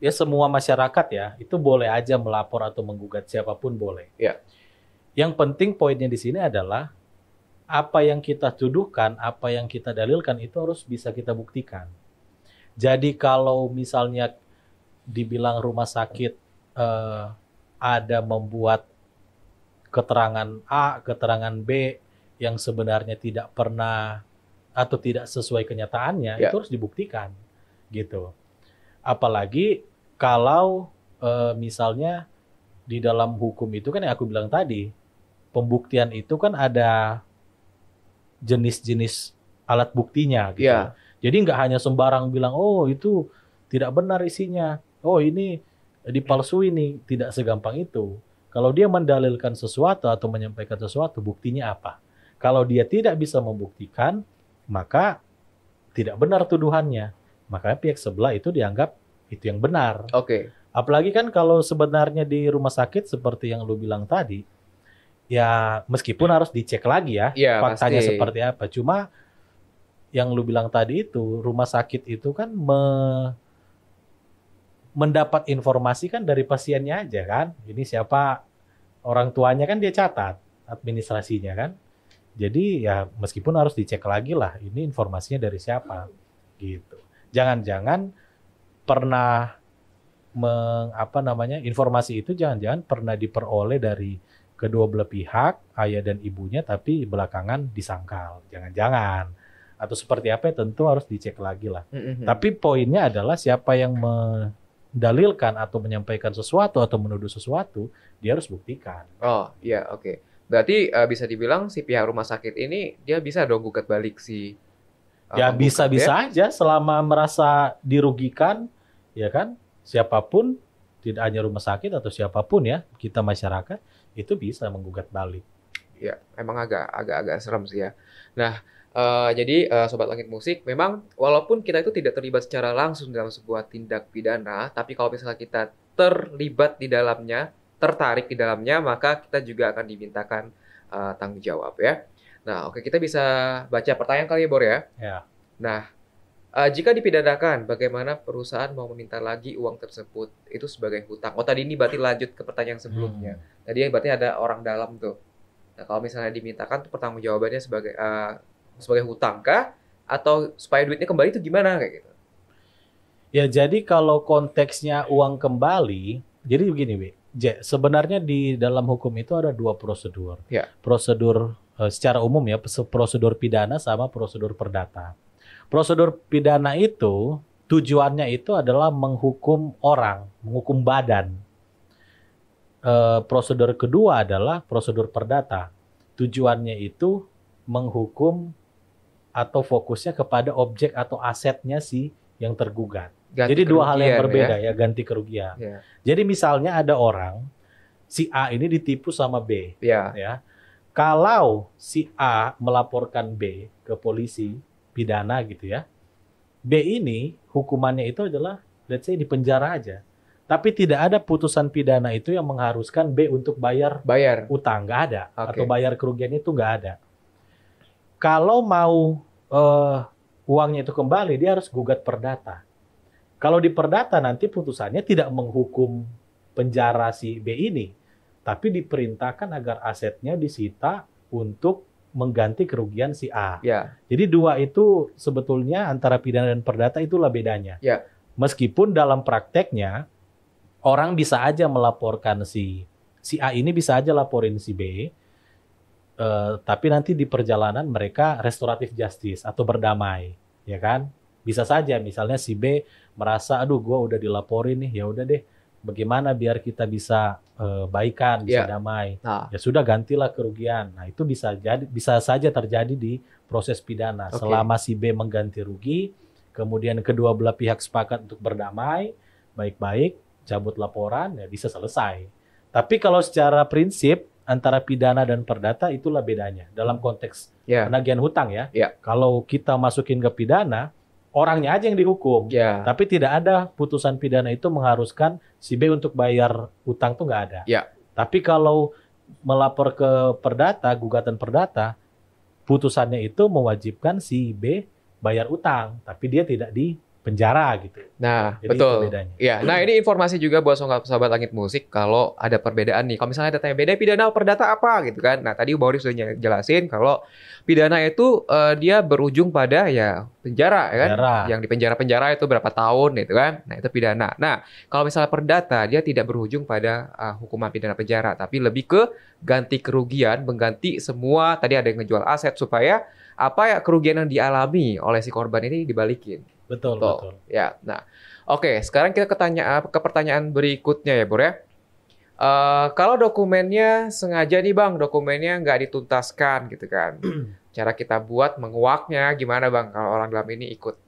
ya semua masyarakat ya, itu boleh aja melapor atau menggugat siapapun boleh. Ya. Yang penting poinnya di sini adalah, apa yang kita tuduhkan, apa yang kita dalilkan, itu harus bisa kita buktikan. Jadi kalau misalnya dibilang rumah sakit ada membuat keterangan A, keterangan B yang sebenarnya tidak pernah atau tidak sesuai kenyataannya, itu harus dibuktikan, gitu. Apalagi kalau misalnya di dalam hukum itu kan yang aku bilang tadi, pembuktian itu kan ada jenis-jenis alat buktinya, gitu. Jadi nggak hanya sembarang bilang, oh itu tidak benar isinya, oh ini dipalsui nih, tidak segampang itu. Kalau dia mendalilkan sesuatu atau menyampaikan sesuatu, buktinya apa? Kalau dia tidak bisa membuktikan, maka tidak benar tuduhannya. Makanya pihak sebelah itu dianggap itu yang benar. Oke. Apalagi kan kalau sebenarnya di rumah sakit seperti yang lu bilang tadi, ya meskipun harus dicek lagi ya, faktanya pasti seperti apa. Cuma yang lu bilang tadi itu, rumah sakit itu kan mendapat informasi kan dari pasiennya aja kan. Ini siapa orang tuanya kan dia catat administrasinya kan. Jadi ya meskipun harus dicek lagi lah ini informasinya dari siapa gitu. Jangan-jangan pernah informasi itu jangan-jangan pernah diperoleh dari kedua belah pihak, ayah dan ibunya, tapi belakangan disangkal. Jangan-jangan. Atau seperti apa ya tentu harus dicek lagi lah. Tapi poinnya adalah siapa yang dalilkan atau menyampaikan sesuatu atau menuduh sesuatu, dia harus buktikan. Oh iya, oke. Berarti bisa dibilang si pihak rumah sakit ini dia bisa dong gugat balik si ya bisa-bisa aja selama merasa dirugikan, ya kan? Siapapun, tidak hanya rumah sakit atau siapapun ya, kita masyarakat itu bisa menggugat balik. Ya, emang agak serem sih ya. Nah, jadi Sobat Langit Musik, memang walaupun kita itu tidak terlibat secara langsung dalam sebuah tindak pidana, tapi kalau misalnya kita terlibat di dalamnya, tertarik di dalamnya, maka kita juga akan dimintakan tanggung jawab ya. Nah, oke, kita bisa baca pertanyaan kali ya, Bor ya. Ya. Nah, jika dipidanakan, bagaimana perusahaan mau meminta lagi uang tersebut itu sebagai hutang? Oh, tadi ini berarti lanjut ke pertanyaan sebelumnya. Tadi berarti ada orang dalam tuh. Nah, kalau misalnya dimintakan tuh pertanggungjawabannya sebagai hutang kah? Atau supaya duitnya kembali itu gimana kayak gitu? Ya, jadi kalau konteksnya uang kembali, jadi begini, sebenarnya di dalam hukum itu ada dua prosedur. Ya. Prosedur secara umum ya, prosedur pidana sama prosedur perdata. Prosedur pidana itu tujuannya itu adalah menghukum orang, menghukum badan. Prosedur kedua adalah prosedur perdata. Tujuannya itu menghukum atau fokusnya kepada objek atau asetnya si yang tergugat. Ganti Jadi dua hal yang kerugian, berbeda ya, ganti kerugian. Ya. Jadi misalnya ada orang, si A ini ditipu sama B. Ya. Ya. Kalau si A melaporkan B ke polisi, pidana gitu ya, B ini hukumannya itu adalah, let's say, di penjara aja. Tapi tidak ada putusan pidana itu yang mengharuskan B untuk bayar utang, nggak ada. Oke. Atau bayar kerugian itu nggak ada. Kalau mau uangnya itu kembali, dia harus gugat perdata. Kalau di perdata nanti putusannya tidak menghukum penjara si B ini, tapi diperintahkan agar asetnya disita untuk mengganti kerugian si A. Ya. Jadi dua itu sebetulnya antara pidana dan perdata itulah bedanya. Ya. Meskipun dalam prakteknya orang bisa aja melaporkan si A ini bisa aja laporin si B, tapi nanti di perjalanan mereka restoratif justice atau berdamai, ya kan? Bisa saja misalnya si B merasa, aduh gue udah dilaporin nih, ya udah deh, bagaimana biar kita bisa baikan, bisa damai. Nah. Ya sudah, gantilah kerugian. Nah, itu bisa saja terjadi di proses pidana. Selama si B mengganti rugi, kemudian kedua belah pihak sepakat untuk berdamai, baik-baik, cabut laporan, ya bisa selesai. Tapi kalau secara prinsip antara pidana dan perdata itulah bedanya dalam konteks penagihan hutang ya. Kalau kita masukin ke pidana, orangnya aja yang dihukum, tapi tidak ada putusan pidana itu mengharuskan si B untuk bayar utang, tuh nggak ada. Tapi kalau melapor ke perdata, gugatan perdata, putusannya itu mewajibkan si B bayar utang, tapi dia tidak di penjara gitu. Nah, jadi betul. Itu bedanya. Ya, nah ini informasi juga buat sahabat Langit Musik kalau ada perbedaan nih. Kalau misalnya ada tanya beda pidana perdata apa gitu kan. Nah, tadi Boris sudah jelasin kalau pidana itu dia berujung pada ya penjara ya kan. Yang di penjara itu berapa tahun gitu kan. Nah, itu pidana. Nah, kalau misalnya perdata dia tidak berujung pada hukuman pidana penjara, tapi lebih ke ganti kerugian, mengganti semua, tadi ada yang ngejual aset supaya apa ya kerugian yang dialami oleh si korban ini dibalikin. Betul. Ya, nah, oke. Sekarang kita ke pertanyaan berikutnya ya, Bor ya. Kalau dokumennya sengaja nih Bang, dokumennya nggak dituntaskan gitu kan. Cara kita buat menguaknya gimana Bang kalau orang dalam ini ikut?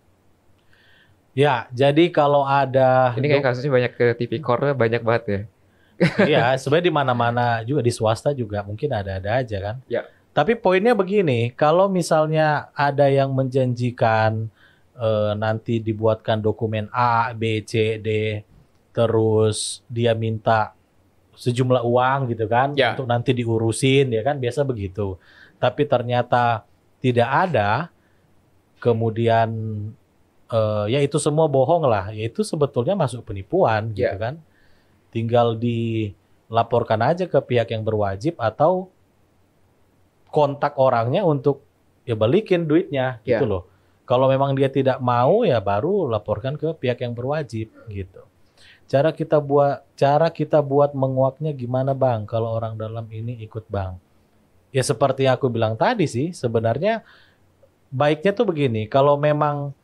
Ya, jadi kalau ada... Ini kayak kasusnya banyak ke Tipikor, banyak banget ya. Iya, sebenarnya di mana-mana juga, di swasta juga mungkin ada-ada aja kan. Ya. Tapi poinnya begini, kalau misalnya ada yang menjanjikan nanti dibuatkan dokumen A, B, C, D, terus dia minta sejumlah uang gitu kan, untuk nanti diurusin, ya kan, biasa begitu. Tapi ternyata tidak ada, kemudian ya itu semua bohong lah, ya itu sebetulnya masuk penipuan gitu kan. Tinggal dilaporkan aja ke pihak yang berwajib atau kontak orangnya untuk ya balikin duitnya gitu loh. Kalau memang dia tidak mau ya baru laporkan ke pihak yang berwajib gitu. Cara kita buat menguaknya gimana Bang kalau orang dalam ini ikut Bang? Ya seperti aku bilang tadi sih, sebenarnya baiknya tuh begini, kalau memang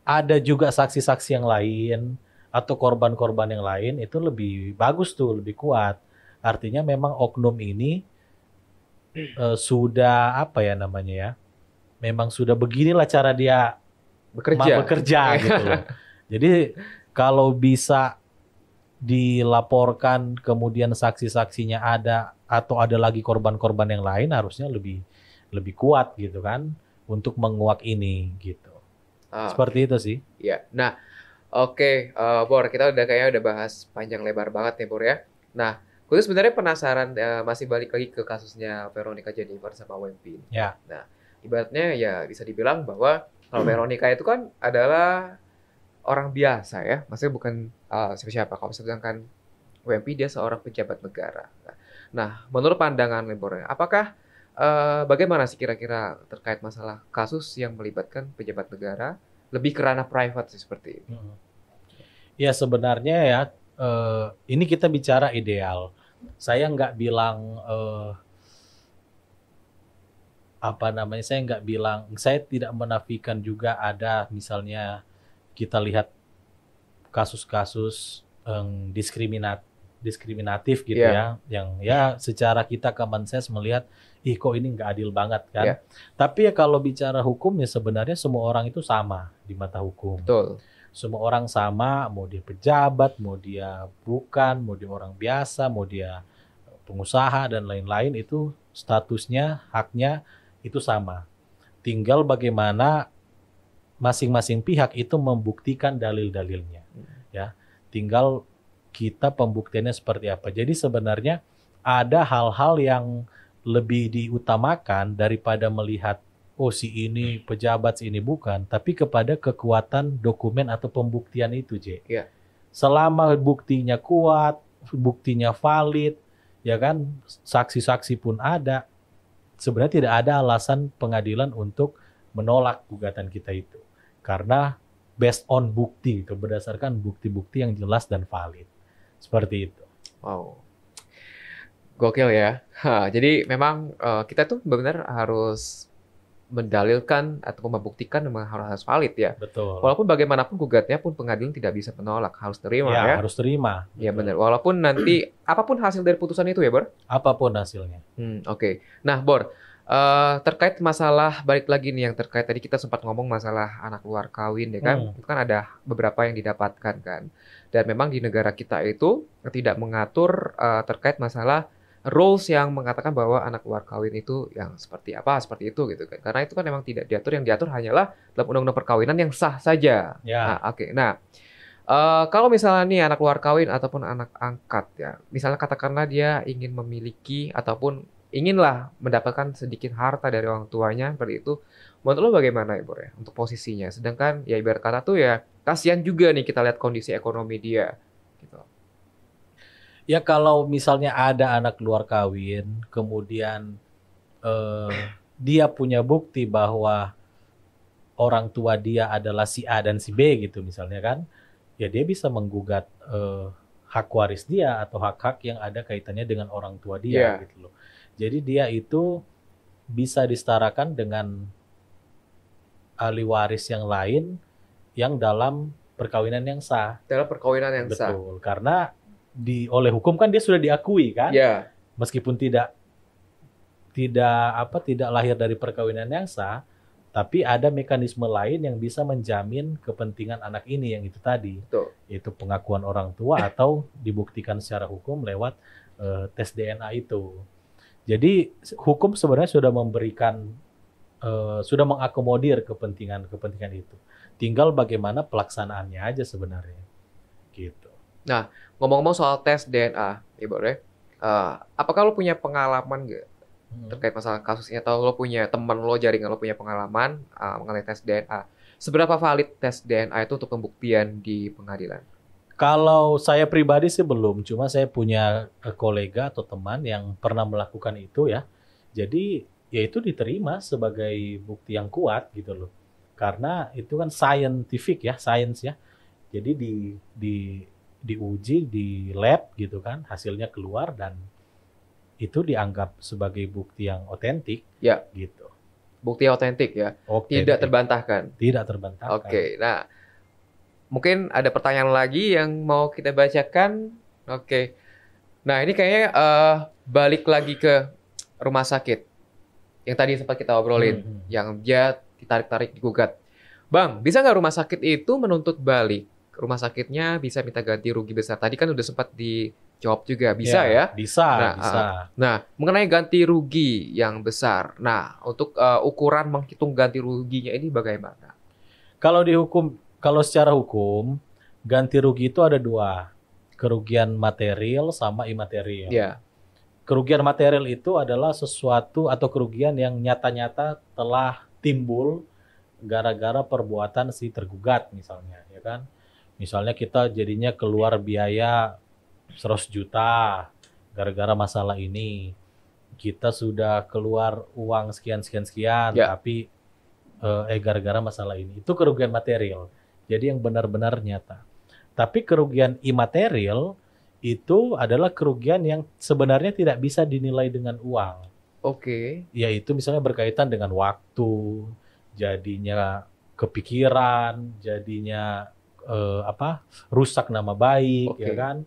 ada juga saksi-saksi yang lain atau korban-korban yang lain, itu lebih bagus tuh, lebih kuat. Artinya memang oknum ini sudah apa ya namanya ya, memang sudah beginilah cara dia bekerja gitu loh. Jadi kalau bisa dilaporkan kemudian saksi-saksinya ada atau ada lagi korban-korban yang lain, harusnya lebih kuat gitu kan untuk menguak ini gitu. Seperti itu sih. Ya. Nah, oke, Bor, kita kayaknya udah bahas panjang lebar banget nih Bor ya. Nah, gue sebenarnya penasaran, masih balik lagi ke kasusnya Veronica Jennifer sama Wempi. Ya. Nah, ibaratnya ya bisa dibilang bahwa kalau Veronica itu kan adalah orang biasa ya, maksudnya bukan siapa-siapa. Kalau sedangkan Wempi dia seorang pejabat negara. Nah, menurut pandangan Lembornya, apakah bagaimana sih kira-kira terkait masalah kasus yang melibatkan pejabat negara lebih ke ranah private sih seperti ini? Ya sebenarnya ya ini kita bicara ideal. saya nggak bilang saya nggak bilang, saya tidak menafikan juga ada misalnya kita lihat kasus-kasus diskriminatif gitu Iya. ya, yang ya secara kita common sense melihat, ih kok ini nggak adil banget kan. Iya. Tapi ya kalau bicara hukum ya sebenarnya semua orang itu sama di mata hukum. Betul. Semua orang sama, mau dia pejabat, mau dia bukan, mau dia orang biasa, mau dia pengusaha dan lain-lain, itu statusnya, haknya itu sama. Tinggal bagaimana masing-masing pihak itu membuktikan dalil-dalilnya. Ya, tinggal kita pembuktiannya seperti apa. Jadi sebenarnya ada hal-hal yang lebih diutamakan daripada melihat oh si ini pejabat, si ini bukan, tapi kepada kekuatan dokumen atau pembuktian itu, J. Iya. Selama buktinya kuat, buktinya valid, ya kan, saksi-saksi pun ada, sebenarnya tidak ada alasan pengadilan untuk menolak gugatan kita itu. Karena based on bukti, itu berdasarkan bukti-bukti yang jelas dan valid. Seperti itu. Wow. Gokil ya. Jadi memang kita tuh benar harus mendalilkan atau membuktikan memang harus valid ya. Betul. Walaupun bagaimanapun gugatnya pun pengadilan tidak bisa menolak, harus terima ya. Harus terima. Ya Betul. benar. Walaupun nanti apapun hasil dari putusan itu ya, Bor. Apapun hasilnya. Oke. Nah, Bor, terkait masalah balik lagi nih yang terkait tadi kita sempat ngomong masalah anak luar kawin ya kan. Itu kan ada beberapa yang didapatkan kan. Dan memang di negara kita itu tidak mengatur terkait masalah rules yang mengatakan bahwa anak luar kawin itu yang seperti apa, seperti itu gitu kan. Karena itu kan memang tidak diatur, yang diatur hanyalah dalam undang-undang perkawinan yang sah saja. Ya. Nah, oke. Nah, kalau misalnya nih anak luar kawin ataupun anak angkat ya, misalnya katakanlah dia ingin memiliki ataupun inginlah mendapatkan sedikit harta dari orang tuanya seperti itu, menurut lo bagaimana ya, Bor ya, untuk posisinya? Sedangkan ya ibarat kata tuh ya kasihan juga nih kita lihat kondisi ekonomi dia gitu. Ya kalau misalnya ada anak luar kawin, kemudian dia punya bukti bahwa orang tua dia adalah si A dan si B gitu misalnya kan, ya dia bisa menggugat hak waris dia atau hak-hak yang ada kaitannya dengan orang tua dia gitu loh. Jadi dia itu bisa disetarakan dengan ahli waris yang lain yang dalam perkawinan yang sah. Dalam perkawinan yang sah. Betul, karena oleh hukum kan dia sudah diakui kan, meskipun tidak lahir dari perkawinan yang sah, tapi ada mekanisme lain yang bisa menjamin kepentingan anak ini yang itu tadi, yaitu pengakuan orang tua atau dibuktikan secara hukum lewat tes DNA itu. Jadi hukum sebenarnya sudah memberikan, sudah mengakomodir kepentingan itu. Tinggal bagaimana pelaksanaannya aja sebenarnya, gitu. Nah, ngomong-ngomong soal tes DNA, ya Bor ya, apakah lo punya pengalaman nggak terkait masalah kasusnya? Atau lo punya teman lo, jaringan lo punya pengalaman mengenai tes DNA? Seberapa valid tes DNA itu untuk pembuktian di pengadilan? Kalau saya pribadi sih belum, cuma saya punya kolega atau teman yang pernah melakukan itu ya. Jadi ya itu diterima sebagai bukti yang kuat gitu loh. Karena itu kan scientific ya, science ya. Jadi diuji di lab gitu kan, hasilnya keluar dan itu dianggap sebagai bukti yang otentik ya gitu. Bukti otentik ya, tidak terbantahkan. Tidak terbantahkan. Oke, nah mungkin ada pertanyaan lagi yang mau kita bacakan. Oke, nah ini kayaknya balik lagi ke rumah sakit yang tadi sempat kita obrolin, yang dia ditarik-tarik digugat. Bang, bisa nggak rumah sakit itu menuntut balik? Rumah sakitnya bisa minta ganti rugi besar. Tadi kan udah sempat dijawab juga, bisa ya? Bisa, bisa. Nah, mengenai ganti rugi yang besar. Nah, untuk ukuran menghitung ganti ruginya ini bagaimana? Kalau secara hukum, ganti rugi itu ada dua. Kerugian material sama imaterial. Ya. Kerugian material itu adalah sesuatu atau kerugian yang nyata-nyata telah timbul gara-gara perbuatan si tergugat misalnya, ya kan? Misalnya kita jadinya keluar biaya 100 juta gara-gara masalah ini. Kita sudah keluar uang sekian, tapi gara-gara masalah ini. Itu kerugian material. Jadi yang benar-benar nyata. Tapi kerugian imaterial itu adalah kerugian yang sebenarnya tidak bisa dinilai dengan uang. Oke. Yaitu misalnya berkaitan dengan waktu, jadinya kepikiran, jadinya rusak nama baik, Oke. ya kan?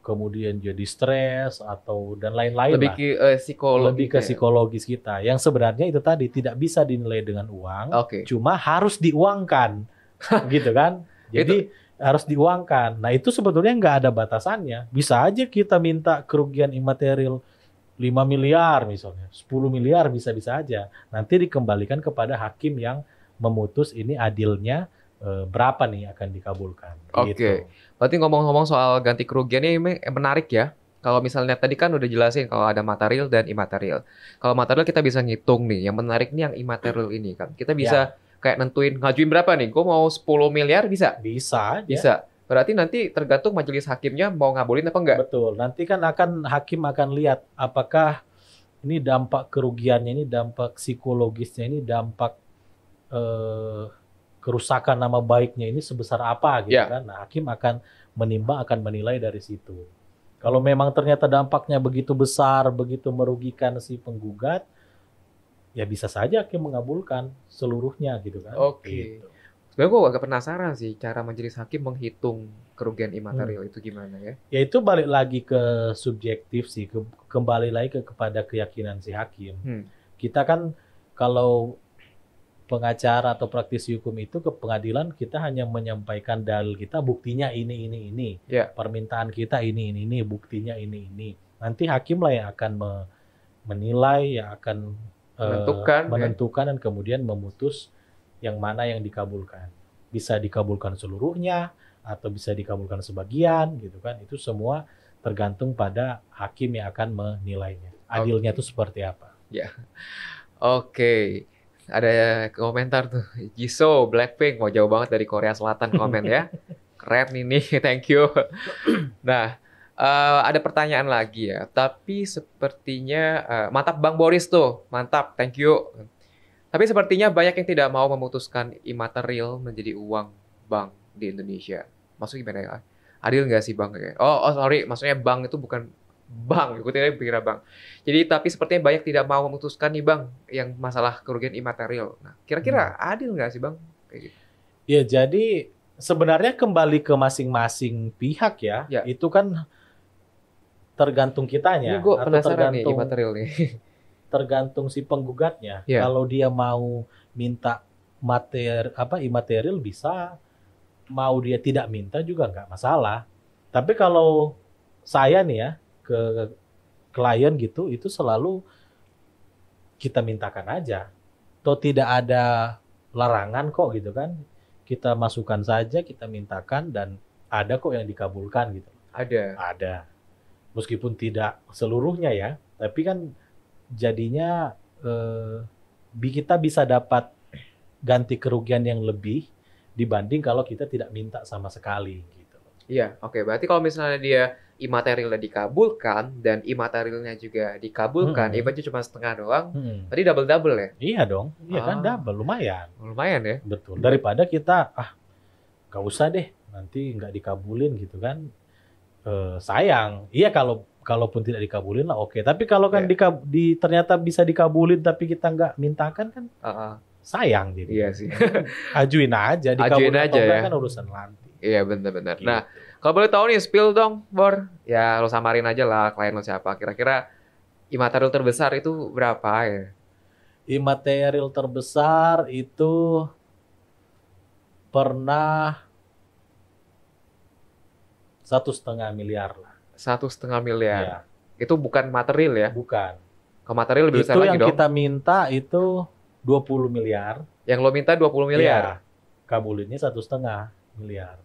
Kemudian jadi stres atau dan lain-lain Lebih lah. ke psikologi. Lebih ke psikologis kita. Yang sebenarnya itu tadi tidak bisa dinilai dengan uang, Oke. cuma harus diuangkan, gitu kan? Jadi harus diuangkan. Nah itu sebetulnya nggak ada batasannya. Bisa aja kita minta kerugian imaterial 5 miliar misalnya, 10 miliar bisa-bisa aja. Nanti dikembalikan kepada hakim yang memutus ini adilnya berapa nih akan dikabulkan. Oke. Gitu. Berarti ngomong-ngomong soal ganti kerugian ini menarik ya. Kalau misalnya tadi kan udah jelasin kalau ada material dan imaterial. Kalau material kita bisa ngitung nih. Yang menarik nih yang imaterial ini kan. Kita bisa kayak nentuin ngajuin berapa nih. Gue mau 10 miliar bisa? Bisa aja. Bisa. Berarti nanti tergantung majelis hakimnya mau ngabulin apa enggak? Betul. Nanti kan hakim akan lihat apakah ini dampak kerugiannya, ini dampak psikologisnya, ini dampak kerusakan nama baiknya ini sebesar apa gitu kan. Nah, hakim akan menimbang, akan menilai dari situ. Kalau memang ternyata dampaknya begitu besar, begitu merugikan si penggugat, ya bisa saja hakim mengabulkan seluruhnya gitu kan. Oke. Gitu. Sebenarnya gue agak penasaran sih cara majelis hakim menghitung kerugian imaterial itu gimana ya? Ya itu balik lagi ke subjektif sih, kembali lagi kepada keyakinan si hakim. Kita kan kalau pengacara atau praktisi hukum itu ke pengadilan kita hanya menyampaikan dalil kita, buktinya ini. Permintaan kita ini, buktinya ini. Nanti hakim lah yang akan menilai, yang akan menentukan dan kemudian memutus yang mana yang dikabulkan. Bisa dikabulkan seluruhnya atau bisa dikabulkan sebagian gitu kan. Itu semua tergantung pada hakim yang akan menilainya. Adilnya itu seperti apa. Ya. Oke. Ada komentar tuh, Jisoo, Blackpink, jauh banget dari Korea Selatan komen ya. Keren ini, thank you. Nah, ada pertanyaan lagi ya, tapi sepertinya, mantap Bang Boris tuh, mantap, thank you. Tapi sepertinya banyak yang tidak mau memutuskan imaterial menjadi uang bank di Indonesia. Maksudnya gimana ya? Adil nggak sih Bang? Oh sorry, maksudnya bank itu bukan bank, ikutin aja pikirnya bank. Jadi tapi sepertinya banyak tidak mau memutuskan nih Bang yang masalah kerugian imaterial. Nah, kira-kira adil nggak sih Bang? Kayak gitu. Ya jadi sebenarnya kembali ke masing-masing pihak ya. Itu kan tergantung kitanya. Ini gue penasaran nih imaterial nih. Tergantung si penggugatnya. Kalau dia mau minta imaterial bisa, mau dia tidak minta juga nggak masalah. Tapi kalau saya nih ya ke klien gitu, itu selalu kita mintakan aja. Toh tidak ada larangan kok gitu kan. Kita masukkan saja, kita mintakan dan ada kok yang dikabulkan gitu. Ada. Meskipun tidak seluruhnya ya, tapi kan jadinya kita bisa dapat ganti kerugian yang lebih dibanding kalau kita tidak minta sama sekali gitu. Iya, oke. Berarti kalau misalnya dia imaterialnya dikabulkan dan imaterialnya juga dikabulkan, ibaratnya cuma setengah doang, berarti double ya? Iya dong, iya kan double, lumayan. Lumayan ya? Betul. Daripada kita nggak usah deh, nanti nggak dikabulin gitu kan, sayang. Iya kalaupun tidak dikabulin lah oke. Tapi kalau kan ternyata bisa dikabulin tapi kita nggak mintakan kan, sayang jadi. Iya sih. Ajuin aja, dikabulin atau enggak kan urusan nanti. Iya benar-benar. Gitu. Nah, kalau boleh tahu nih, spill dong, Bor. Ya lo samarin aja lah klien lo siapa. Kira-kira imaterial terbesar itu berapa ya? Imaterial terbesar itu pernah 1,5 miliar lah. 1,5 miliar. Ya. Itu bukan material ya? Bukan. Kalau material lebih besar lagi dong. Itu yang kita minta itu 20 miliar. Yang lo minta 20 miliar? Ya. Kabulinnya 1,5 miliar.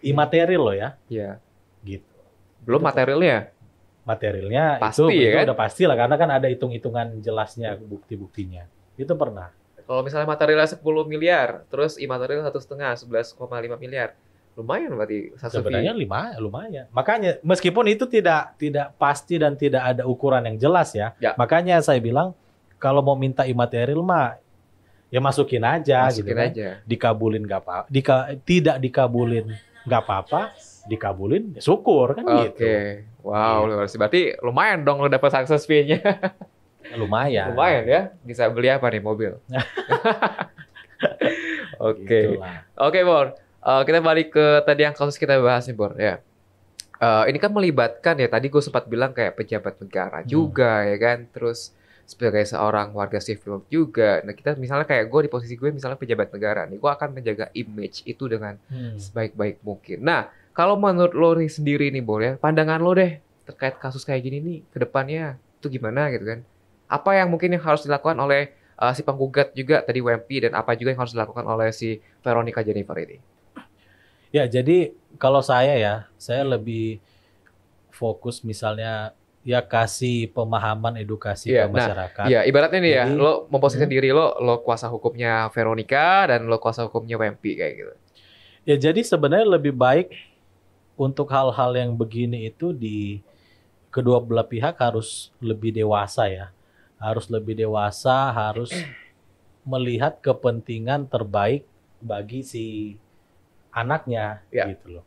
Imaterial loh ya. Iya. Gitu. Belum materialnya? Materialnya pasti, itu kan? Udah pasti lah karena kan ada hitung-hitungan jelasnya bukti-buktinya. Itu pernah. Kalau misalnya materialnya 10 miliar, terus imaterial 1,5, 11,5 miliar. Lumayan berarti. Sebenarnya lumayan. Makanya meskipun itu tidak pasti dan tidak ada ukuran yang jelas ya. Makanya saya bilang kalau mau minta imaterial mah ya masukin aja gitu kan. Dikabulin nggak apa-apa, tidak dikabulin nggak apa-apa, dikabulin, ya syukur kan Oke. gitu. Wow, Gitu. luar biasa. Berarti lumayan dong lo dapat success fee-nya. Lumayan. Lumayan ya. Bisa beli apa nih mobil? Oke. Gitulah. Oke, Bor. Kita balik ke tadi yang kasus kita bahas nih, Bor. Ya. Ini kan melibatkan ya, tadi gue sempat bilang kayak pejabat negara juga ya kan. Terus sebagai seorang warga sipil juga. Nah, kita misalnya kayak gue di posisi gue misalnya pejabat negara nih, gue akan menjaga image itu dengan sebaik-baik mungkin. Nah, kalau menurut lo nih sendiri nih, Bor ya, pandangan lo deh terkait kasus kayak gini nih ke depannya itu gimana gitu kan? Apa yang mungkin yang harus dilakukan oleh si penggugat juga tadi WMP, dan apa juga yang harus dilakukan oleh si Veronica Jennifer ini? Ya, jadi kalau saya lebih fokus misalnya ya kasih pemahaman edukasi Iya, ke nah, masyarakat. iya ibaratnya nih ya, Jadi, lo memposisikan diri lo kuasa hukumnya Veronica dan lo kuasa hukumnya WMP kayak gitu. ya jadi sebenarnya lebih baik untuk hal-hal yang begini itu di kedua belah pihak harus lebih dewasa ya. Harus lebih dewasa, harus melihat kepentingan terbaik bagi si anaknya Ya. gitu loh.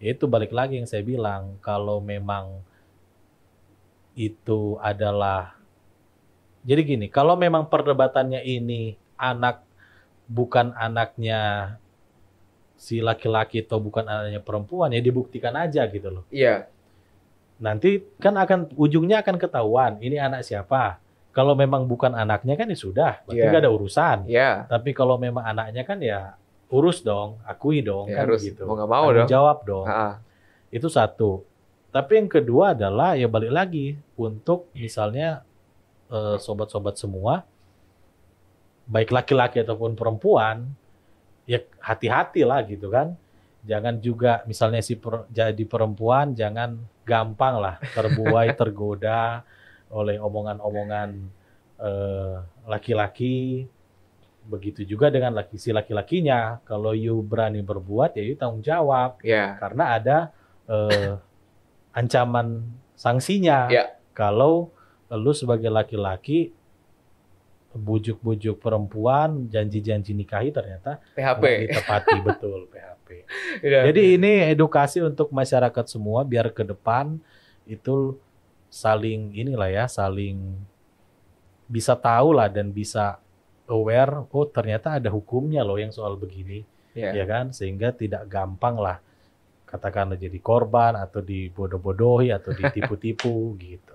Itu balik lagi yang saya bilang, kalau memang itu adalah, jadi gini, kalau memang perdebatannya ini bukan anaknya si laki-laki atau bukan anaknya perempuan, ya dibuktikan aja gitu loh. Iya, Nanti kan ujungnya akan ketahuan ini anak siapa. Kalau memang bukan anaknya kan ya sudah, berarti Iya. nggak ada urusan. iya, Tapi kalau memang anaknya kan ya urus dong, akui dong, ya kan harus begitu. mau nggak mau Tanggung dong. jawab dong. Ah, Itu satu. Tapi yang kedua adalah ya balik lagi untuk misalnya sobat-sobat semua, baik laki-laki ataupun perempuan, ya hati-hati lah gitu kan. Jangan juga misalnya jadi perempuan, jangan gampang lah terbuai, tergoda oleh omongan-omongan laki-laki. Begitu juga dengan si laki-lakinya. Kalau you berani berbuat, ya you tanggung jawab. iya, Karena ada ancaman sanksinya. Ya. Kalau lu sebagai laki-laki bujuk-bujuk perempuan, janji-janji nikahi ternyata PHP. nggak ditepati. Betul, PHP. Iya. Jadi ini edukasi untuk masyarakat semua biar ke depan itu saling saling bisa tahu lah dan bisa aware, oh ternyata ada hukumnya loh yang soal begini, Iya. ya kan? Sehingga tidak gampang lah katakanlah jadi korban atau dibodoh-bodohi atau ditipu-tipu gitu.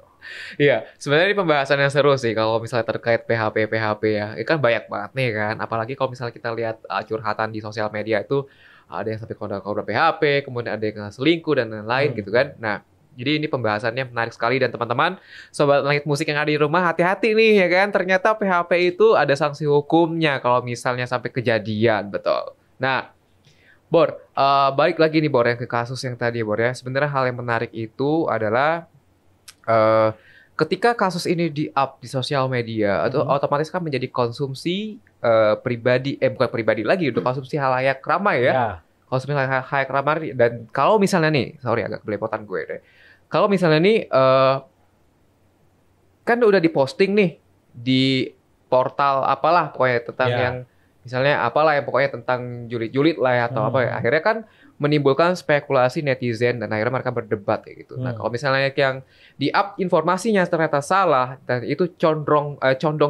Iya, sebenarnya ini pembahasan yang seru sih kalau misalnya terkait PHP ya. Ini kan banyak banget nih kan. Apalagi kalau misalnya kita lihat curhatan di sosial media itu ada yang sampai korban PHP, kemudian ada yang selingkuh dan lain-lain gitu kan. Nah, jadi ini pembahasannya menarik sekali, dan teman-teman sobat Langit Musik yang ada di rumah hati-hati nih ya kan. Ternyata PHP itu ada sanksi hukumnya kalau misalnya sampai kejadian, betul. Nah, Bor, balik lagi nih Bor yang ke kasus yang tadi Bor ya. Sebenarnya hal yang menarik itu adalah ketika kasus ini di-up di sosial media, atau otomatis kan menjadi konsumsi pribadi, bukan pribadi lagi, udah konsumsi halayak ramai ya. Ya, Konsumsi halayak ramai. Dan kalau misalnya nih, sorry agak belepotan gue deh. Kalau misalnya nih, kan udah diposting nih di portal apalah pokoknya tentang Ya. yang misalnya apalah yang pokoknya tentang julid-julid lah ya, atau apa ya. Akhirnya kan menimbulkan spekulasi netizen dan akhirnya mereka berdebat kayak gitu. Nah, kalau misalnya yang di-up informasinya ternyata salah dan itu condong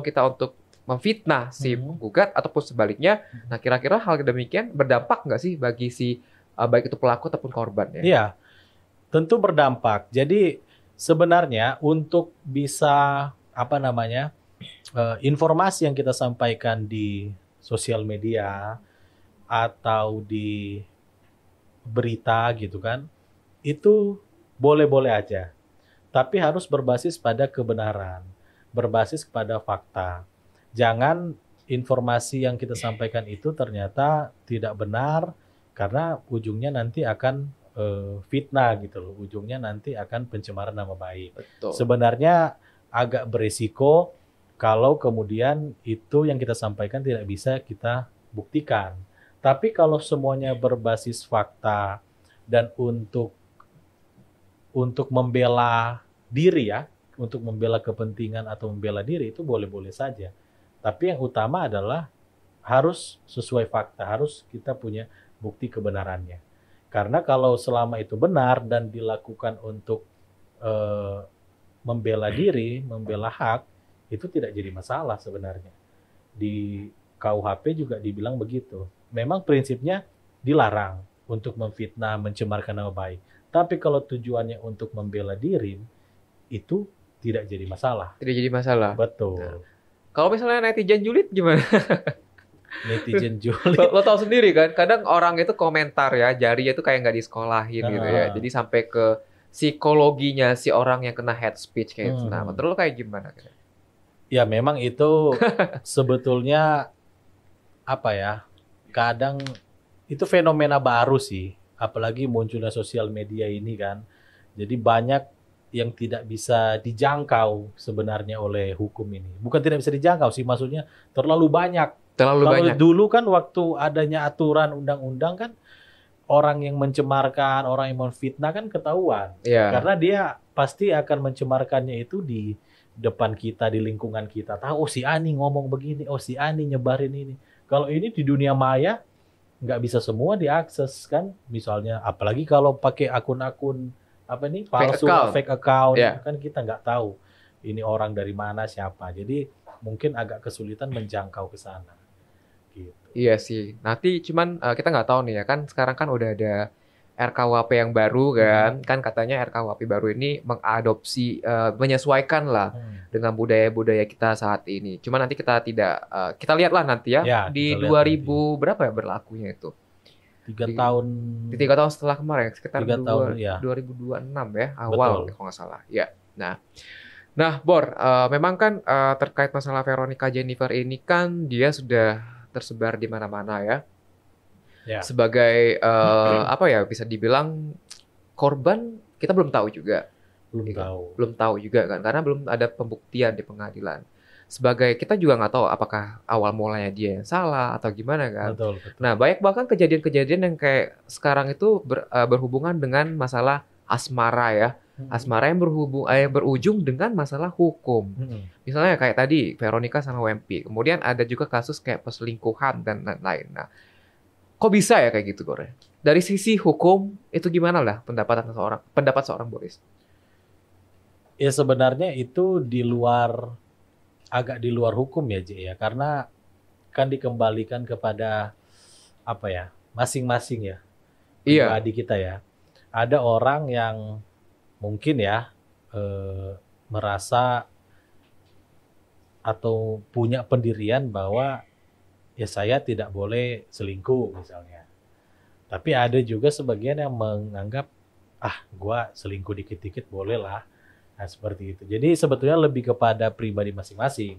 kita untuk memfitnah si penggugat ataupun sebaliknya. Nah, kira-kira hal demikian berdampak nggak sih bagi si baik itu pelaku ataupun korban ya? Iya, tentu berdampak. Jadi sebenarnya untuk bisa informasi yang kita sampaikan di sosial media atau di berita gitu kan, itu boleh-boleh aja. Tapi harus berbasis pada kebenaran, berbasis pada fakta. Jangan informasi yang kita sampaikan itu ternyata tidak benar, karena ujungnya nanti akan fitnah gitu loh. Ujungnya nanti akan pencemaran nama baik. Betul. Sebenarnya agak berisiko kalau kemudian itu yang kita sampaikan tidak bisa kita buktikan. Tapi kalau semuanya berbasis fakta dan untuk membela diri ya, untuk membela kepentingan atau membela diri, itu boleh-boleh saja. Tapi yang utama adalah harus sesuai fakta, harus kita punya bukti kebenarannya. Karena kalau selama itu benar dan dilakukan untuk eh, membela diri, membela hak, itu tidak jadi masalah sebenarnya. Di KUHP juga dibilang begitu. Memang prinsipnya dilarang untuk memfitnah, mencemarkan nama baik. Tapi kalau tujuannya untuk membela diri, itu tidak jadi masalah. Tidak jadi masalah. Betul. Nah, kalau misalnya netizen julid gimana? Netizen julid. Lo tahu sendiri kan, kadang orang itu komentar ya, jarinya itu kayak nggak disekolahin gitu ya. Jadi sampai ke psikologinya si orang yang kena hate speech kayak gitu. Nah, menurut lo kayak gimana? Ya memang itu sebetulnya apa ya? Kadang itu fenomena baru sih, apalagi munculnya sosial media ini kan. Jadi banyak yang tidak bisa dijangkau sebenarnya oleh hukum ini. Bukan tidak bisa dijangkau sih, maksudnya terlalu banyak. Terlalu Kalau banyak. dulu kan waktu adanya aturan undang-undang kan orang yang mencemarkan, orang yang memfitnah kan ketahuan. Iya. Karena dia pasti akan mencemarkannya itu di depan kita, di lingkungan kita. Tahu, oh si Ani ngomong begini, oh si Ani nyebarin ini. Kalau ini di dunia maya nggak bisa semua diakses kan. Misalnya apalagi kalau pakai akun-akun apa nih palsu, fake account, Yeah. kan kita nggak tahu ini orang dari mana, siapa. Jadi mungkin agak kesulitan menjangkau ke sana. Gitu. Iya sih. Nanti cuman kita nggak tahu nih ya kan. Sekarang kan udah ada RKUHP yang baru kan. Kan katanya RKUHP baru ini mengadopsi, menyesuaikan lah dengan budaya-budaya kita saat ini. Cuman nanti kita tidak, kita lihatlah nanti ya, Ya, di kita 2000 lihat berapa ya berlakunya itu? 3 tahun. Di 3 tahun setelah kemarin, sekitar 3 tahun, ya. 2026 ya, awal Betul. kalau nggak salah. Ya. Nah, Bor, memang kan terkait masalah Veronica Jennifer ini kan dia sudah tersebar di mana-mana ya. Ya. Sebagai apa ya, bisa dibilang korban, kita belum tahu juga. Belum tahu juga kan, karena belum ada pembuktian di pengadilan. Sebagai kita juga nggak tahu apakah awal mulanya dia yang salah atau gimana kan. Betul. Nah, banyak bahkan kejadian-kejadian yang kayak sekarang itu berhubungan dengan masalah asmara ya. Asmara yang berujung dengan masalah hukum. Misalnya kayak tadi Veronica sama Wempi. Kemudian ada juga kasus kayak perselingkuhan dan lain-lain. Nah, kok bisa ya kayak gitu, Gore? Dari sisi hukum itu gimana lah pendapat seorang Boris? Ya sebenarnya itu agak di luar hukum ya, J, ya, karena kan dikembalikan kepada apa ya, masing-masing ya, pribadi kita ya. Ada orang yang mungkin ya merasa atau punya pendirian bahwa ya saya tidak boleh selingkuh misalnya. Tapi ada juga sebagian yang menganggap gua selingkuh dikit-dikit boleh lah. Nah, seperti itu. Jadi sebetulnya lebih kepada pribadi masing-masing.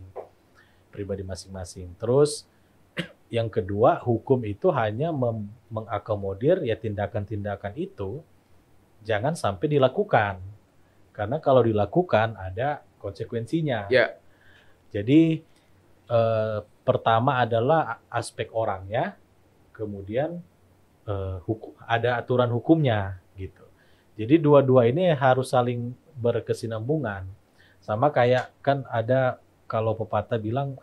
Terus yang kedua, hukum itu hanya mengakomodir ya tindakan-tindakan itu jangan sampai dilakukan. Karena kalau dilakukan ada konsekuensinya. Ya. Jadi pertama adalah aspek orangnya, kemudian ada aturan hukumnya gitu. Jadi dua-dua ini harus saling berkesinambungan. Sama kayak kan ada kalau pepatah bilang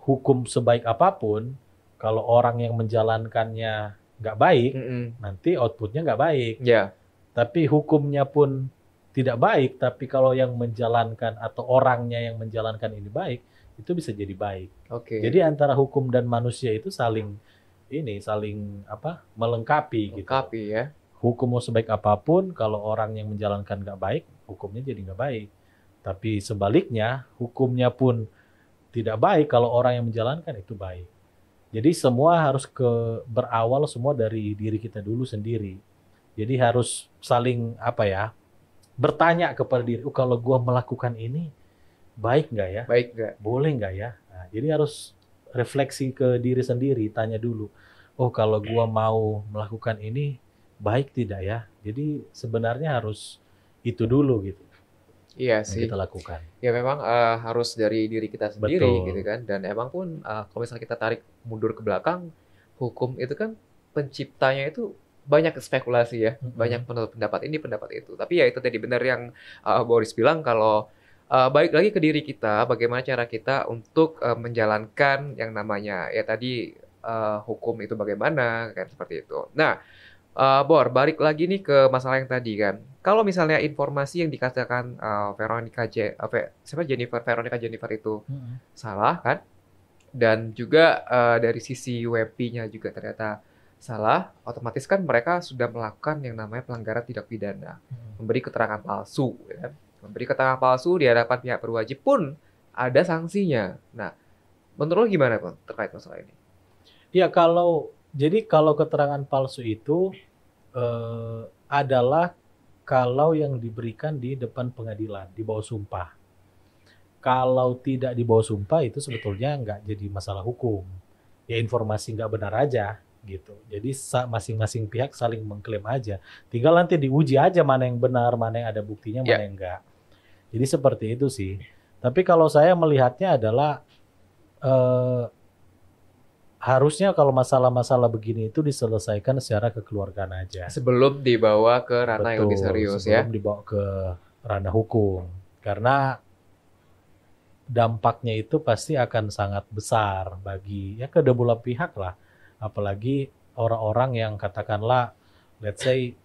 hukum sebaik apapun, kalau orang yang menjalankannya nggak baik, nanti outputnya nggak baik. Ya. Tapi hukumnya pun tidak baik, tapi kalau yang menjalankan atau orangnya yang menjalankan ini baik, itu bisa jadi baik. Oke. Jadi antara hukum dan manusia itu saling melengkapi gitu. Ya. Hukum mau sebaik apapun, kalau orang yang menjalankan nggak baik, hukumnya jadi nggak baik. Tapi sebaliknya, hukumnya pun tidak baik kalau orang yang menjalankan itu baik. Jadi semua harus berawal semua dari diri kita dulu sendiri. Jadi harus saling bertanya kepada diri, kalau gua melakukan ini baik nggak ya? Baik nggak? Boleh nggak ya? Nah, jadi harus refleksi ke diri sendiri, tanya dulu. Oh, kalau gua mau melakukan ini baik tidak ya? Jadi sebenarnya harus itu dulu gitu. Iya yang sih. kita lakukan. Ya memang harus dari diri kita sendiri. Betul. Gitu kan. Dan emang pun kalau misalnya kita tarik mundur ke belakang, hukum itu kan penciptanya itu banyak spekulasi ya, banyak pendapat ini, pendapat itu. Tapi ya itu tadi benar yang Boris bilang, kalau balik lagi ke diri kita, bagaimana cara kita untuk menjalankan yang namanya ya tadi hukum itu bagaimana kan, seperti itu. Nah, Bor, balik lagi nih ke masalah yang tadi kan. Kalau misalnya informasi yang dikatakan Veronica Jennifer itu Mm-mm. salah kan, dan juga dari sisi WP-nya juga ternyata salah, otomatis kan mereka sudah melakukan yang namanya pelanggaran tindak pidana, memberi keterangan palsu, ya kan? Memberi keterangan palsu di hadapan pihak berwajib pun ada sanksinya. Nah, menurut lo gimana Bang terkait masalah ini? Ya kalau keterangan palsu itu adalah kalau yang diberikan di depan pengadilan di bawah sumpah. Kalau tidak di bawah sumpah itu sebetulnya nggak jadi masalah hukum. Ya informasi nggak benar aja gitu. Jadi masing-masing pihak saling mengklaim aja. Tinggal nanti diuji aja mana yang benar, mana yang ada buktinya, mana Ya, yang enggak. Jadi seperti itu sih. Tapi kalau saya melihatnya adalah eh, harusnya kalau masalah-masalah begini itu diselesaikan secara kekeluargaan aja. sebelum dibawa ke ranah yang lebih Betul, serius ya. sebelum dibawa ke ranah hukum. Karena dampaknya itu pasti akan sangat besar bagi ya kedua belah pihak lah. Apalagi orang-orang yang katakanlah let's say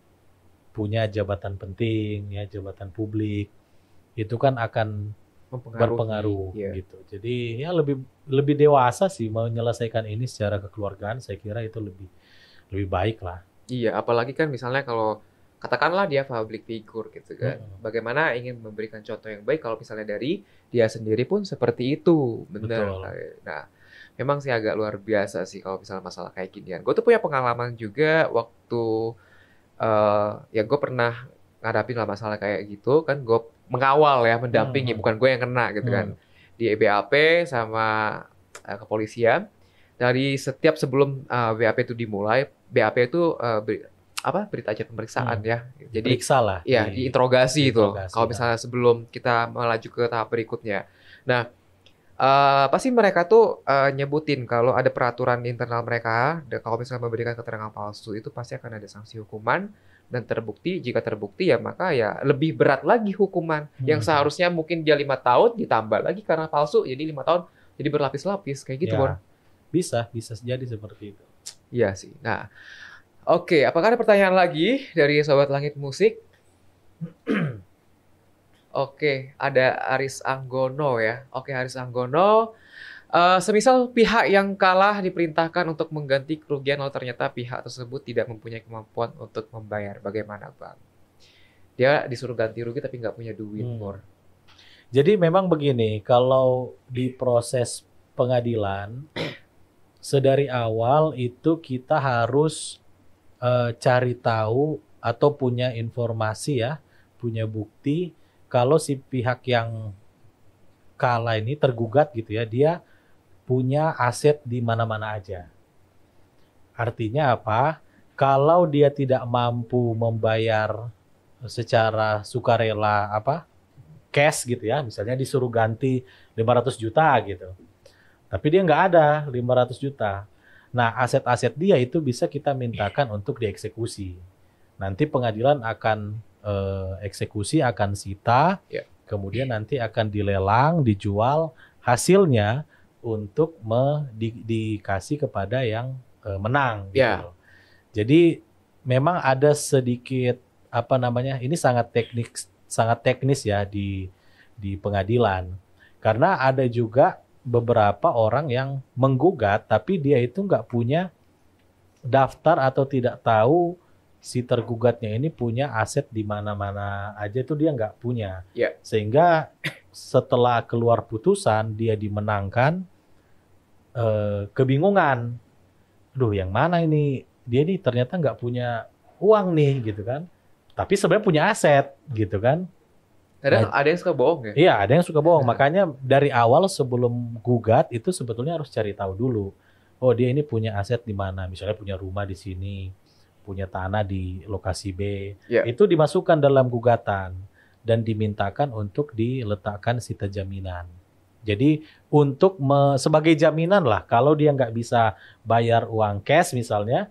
punya jabatan penting ya, jabatan publik. Itu kan akan berpengaruh Iya. gitu. Jadi ya lebih lebih dewasa sih menyelesaikan ini secara kekeluargaan, saya kira itu lebih lebih baik lah. Iya, apalagi kan misalnya kalau katakanlah dia public figure gitu kan. Mm-mm. Bagaimana ingin memberikan contoh yang baik kalau misalnya dari dia sendiri pun seperti itu. Bener. Betul. Nah, memang sih agak luar biasa sih kalau misalnya masalah kayak ginian. Gue tuh punya pengalaman juga waktu ya gue pernah ngadapin lah masalah kayak gitu kan. Gue mengawal ya, mendampingi, Hmm. bukan gue yang kena gitu kan. Di BAP sama kepolisian. Dari setiap sebelum BAP itu dimulai, BAP itu berita acara pemeriksaan ya. Jadi Periksa lah. ya diinterogasi itu. diinterogasi, Kalau ya. misalnya sebelum kita melaju ke tahap berikutnya. Nah, pasti mereka tuh nyebutin kalau ada peraturan internal mereka, dan kalau misalnya memberikan keterangan palsu itu pasti akan ada sanksi hukuman dan jika terbukti ya maka ya lebih berat lagi hukuman yang seharusnya mungkin dia 5 tahun ditambah lagi karena palsu jadi 5 tahun jadi berlapis-lapis kayak gitu Ya, Bon. bisa jadi seperti itu. Iya sih. Nah, oke, apakah ada pertanyaan lagi dari Sobat Langit Musik? Oke, ada Aris Anggono ya. Oke, Aris Anggono. Semisal pihak yang kalah diperintahkan untuk mengganti kerugian lalu ternyata pihak tersebut tidak mempunyai kemampuan untuk membayar. Bagaimana, Bang? Dia disuruh ganti rugi tapi nggak punya duit, Bor. Jadi memang begini, kalau di proses pengadilan, sedari awal itu kita harus cari tahu atau punya informasi ya, punya bukti kalau si pihak yang kalah ini tergugat gitu ya, dia punya aset di mana-mana aja. Artinya apa? Kalau dia tidak mampu membayar secara sukarela cash gitu ya, misalnya disuruh ganti 500 juta gitu. Tapi dia nggak ada 500 juta. Nah, aset-aset dia itu bisa kita mintakan untuk dieksekusi. Nanti pengadilan akan eksekusi, akan sita, Ya. kemudian nanti akan dilelang, dijual, hasilnya untuk dikasih kepada yang menang gitu Ya. loh. Jadi memang ada sedikit ini sangat teknis ya di pengadilan. Karena ada juga beberapa orang yang menggugat tapi dia itu nggak punya daftar atau tidak tahu si tergugatnya ini punya aset di mana-mana aja itu dia nggak punya. Ya. Sehingga setelah keluar putusan dia dimenangkan, kebingungan. Aduh, yang mana ini? Dia nih ternyata nggak punya uang nih gitu kan. Tapi sebenarnya punya aset gitu kan. Kadang ada yang suka bohong ya. Iya, ada yang suka bohong. Makanya dari awal sebelum gugat itu sebetulnya harus cari tahu dulu. Oh, dia ini punya aset di mana? Misalnya punya rumah di sini, punya tanah di lokasi B. Ya. Itu dimasukkan dalam gugatan dan dimintakan untuk diletakkan sita jaminan. Jadi untuk sebagai jaminan lah, kalau dia nggak bisa bayar uang cash misalnya,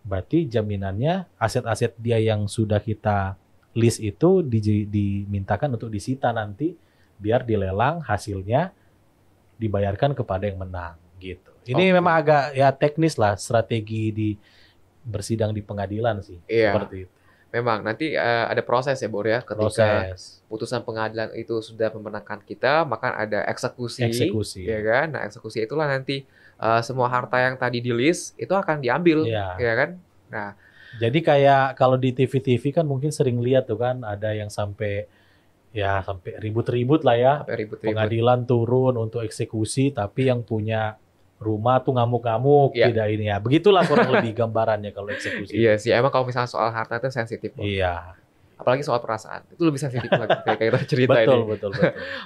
berarti jaminannya aset-aset dia yang sudah kita list itu dimintakan untuk disita nanti biar dilelang hasilnya dibayarkan kepada yang menang gitu. Ini memang agak ya teknis lah strategi di bersidang di pengadilan sih. Iya. Seperti itu. Memang nanti ada proses ya Bor ya, ketika Proses putusan pengadilan itu sudah memenangkan kita, maka ada eksekusi, eksekusi. ya kan? Nah, eksekusi itulah nanti semua harta yang tadi di list itu akan diambil, Iya. ya kan? Nah, Jadi kayak kalau di TV-TV kan mungkin sering lihat tuh kan ada yang sampai ribut-ribut lah ya. sampai ribut-ribut. Pengadilan turun untuk eksekusi tapi yang punya rumah tuh ngamuk-ngamuk, Iya. tidak ini ya. Begitulah kurang lebih gambarannya kalau eksekusi. Iya sih, emang kalau misalnya soal harta itu sensitif, Bor. Iya. Apalagi soal perasaan, itu lebih sensitif lagi kayak kita cerita Betul, ini. betul.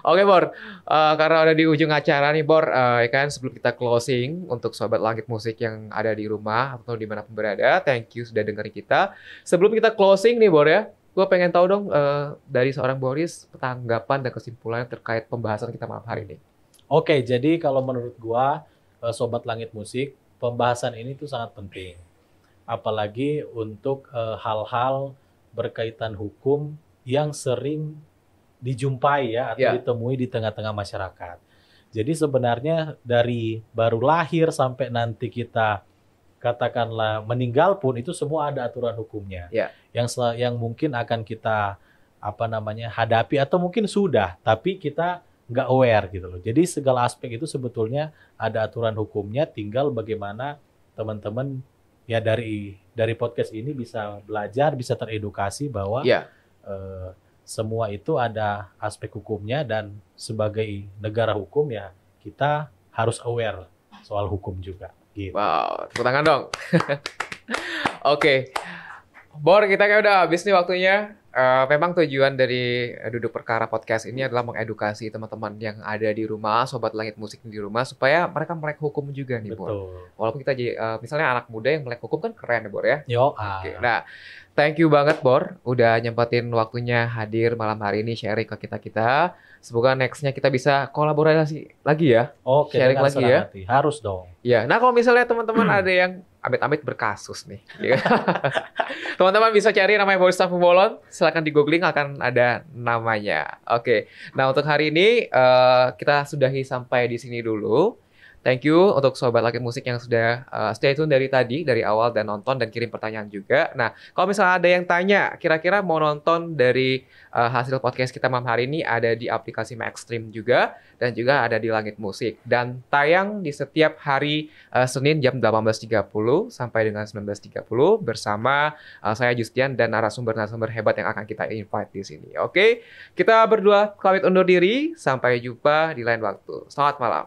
Oke Bor, karena udah di ujung acara nih Bor, ya kan sebelum kita closing untuk Sobat Langit Musik yang ada di rumah atau dimanapun berada, thank you sudah dengerin kita. Sebelum kita closing nih Bor ya, gue pengen tahu dong dari seorang Boris tanggapan dan kesimpulannya terkait pembahasan kita malam hari ini. Oke, jadi kalau menurut gua Sobat Langit Musik, pembahasan ini tuh sangat penting. Apalagi untuk hal-hal berkaitan hukum yang sering dijumpai ya atau Ya. ditemui di tengah-tengah masyarakat. Jadi sebenarnya dari baru lahir sampai nanti kita katakanlah meninggal pun itu semua ada aturan hukumnya. Ya. Yang mungkin akan kita hadapi atau mungkin sudah, tapi kita nggak aware gitu loh. Jadi segala aspek itu sebetulnya ada aturan hukumnya, tinggal bagaimana teman-teman ya dari podcast ini bisa belajar, bisa teredukasi bahwa Ya. semua itu ada aspek hukumnya dan sebagai negara hukum ya kita harus aware soal hukum juga. Gitu. Wow, tepuk tangan dong. Oke. Bor, kita kayak udah habis nih waktunya. Memang tujuan dari Duduk Perkara Podcast ini adalah mengedukasi teman-teman yang ada di rumah, Sobat Langit Musik di rumah, supaya mereka melek hukum juga nih, Bor. Betul. Walaupun kita misalnya anak muda yang melek hukum kan keren ya, Bor ya. Yo, Oke. Nah, thank you banget, Bor. Udah nyempetin waktunya hadir malam hari ini sharing ke kita-kita. Semoga next-nya kita bisa kolaborasi lagi ya. Oke, Sharing dengan lagi senang ya. hati. Harus dong. Ya, nah kalau misalnya teman-teman ada yang amit-amit berkasus nih, ya. Teman-teman bisa cari namanya Boris Bolon, silakan di googling akan ada namanya. Oke, nah untuk hari ini kita sudahi sampai di sini dulu. Thank you untuk Sobat Langit Musik yang sudah stay tune dari tadi, dari awal dan nonton dan kirim pertanyaan juga. Nah, kalau misalnya ada yang tanya, kira-kira mau nonton dari hasil podcast kita malam hari ini ada di aplikasi Maxstream juga dan juga ada di Langit Musik dan tayang di setiap hari Senin jam 18.30 sampai dengan 19.30 bersama saya Justian dan narasumber-narasumber hebat yang akan kita invite di sini. Oke, kita berdua pamit undur diri, sampai jumpa di lain waktu. Selamat malam.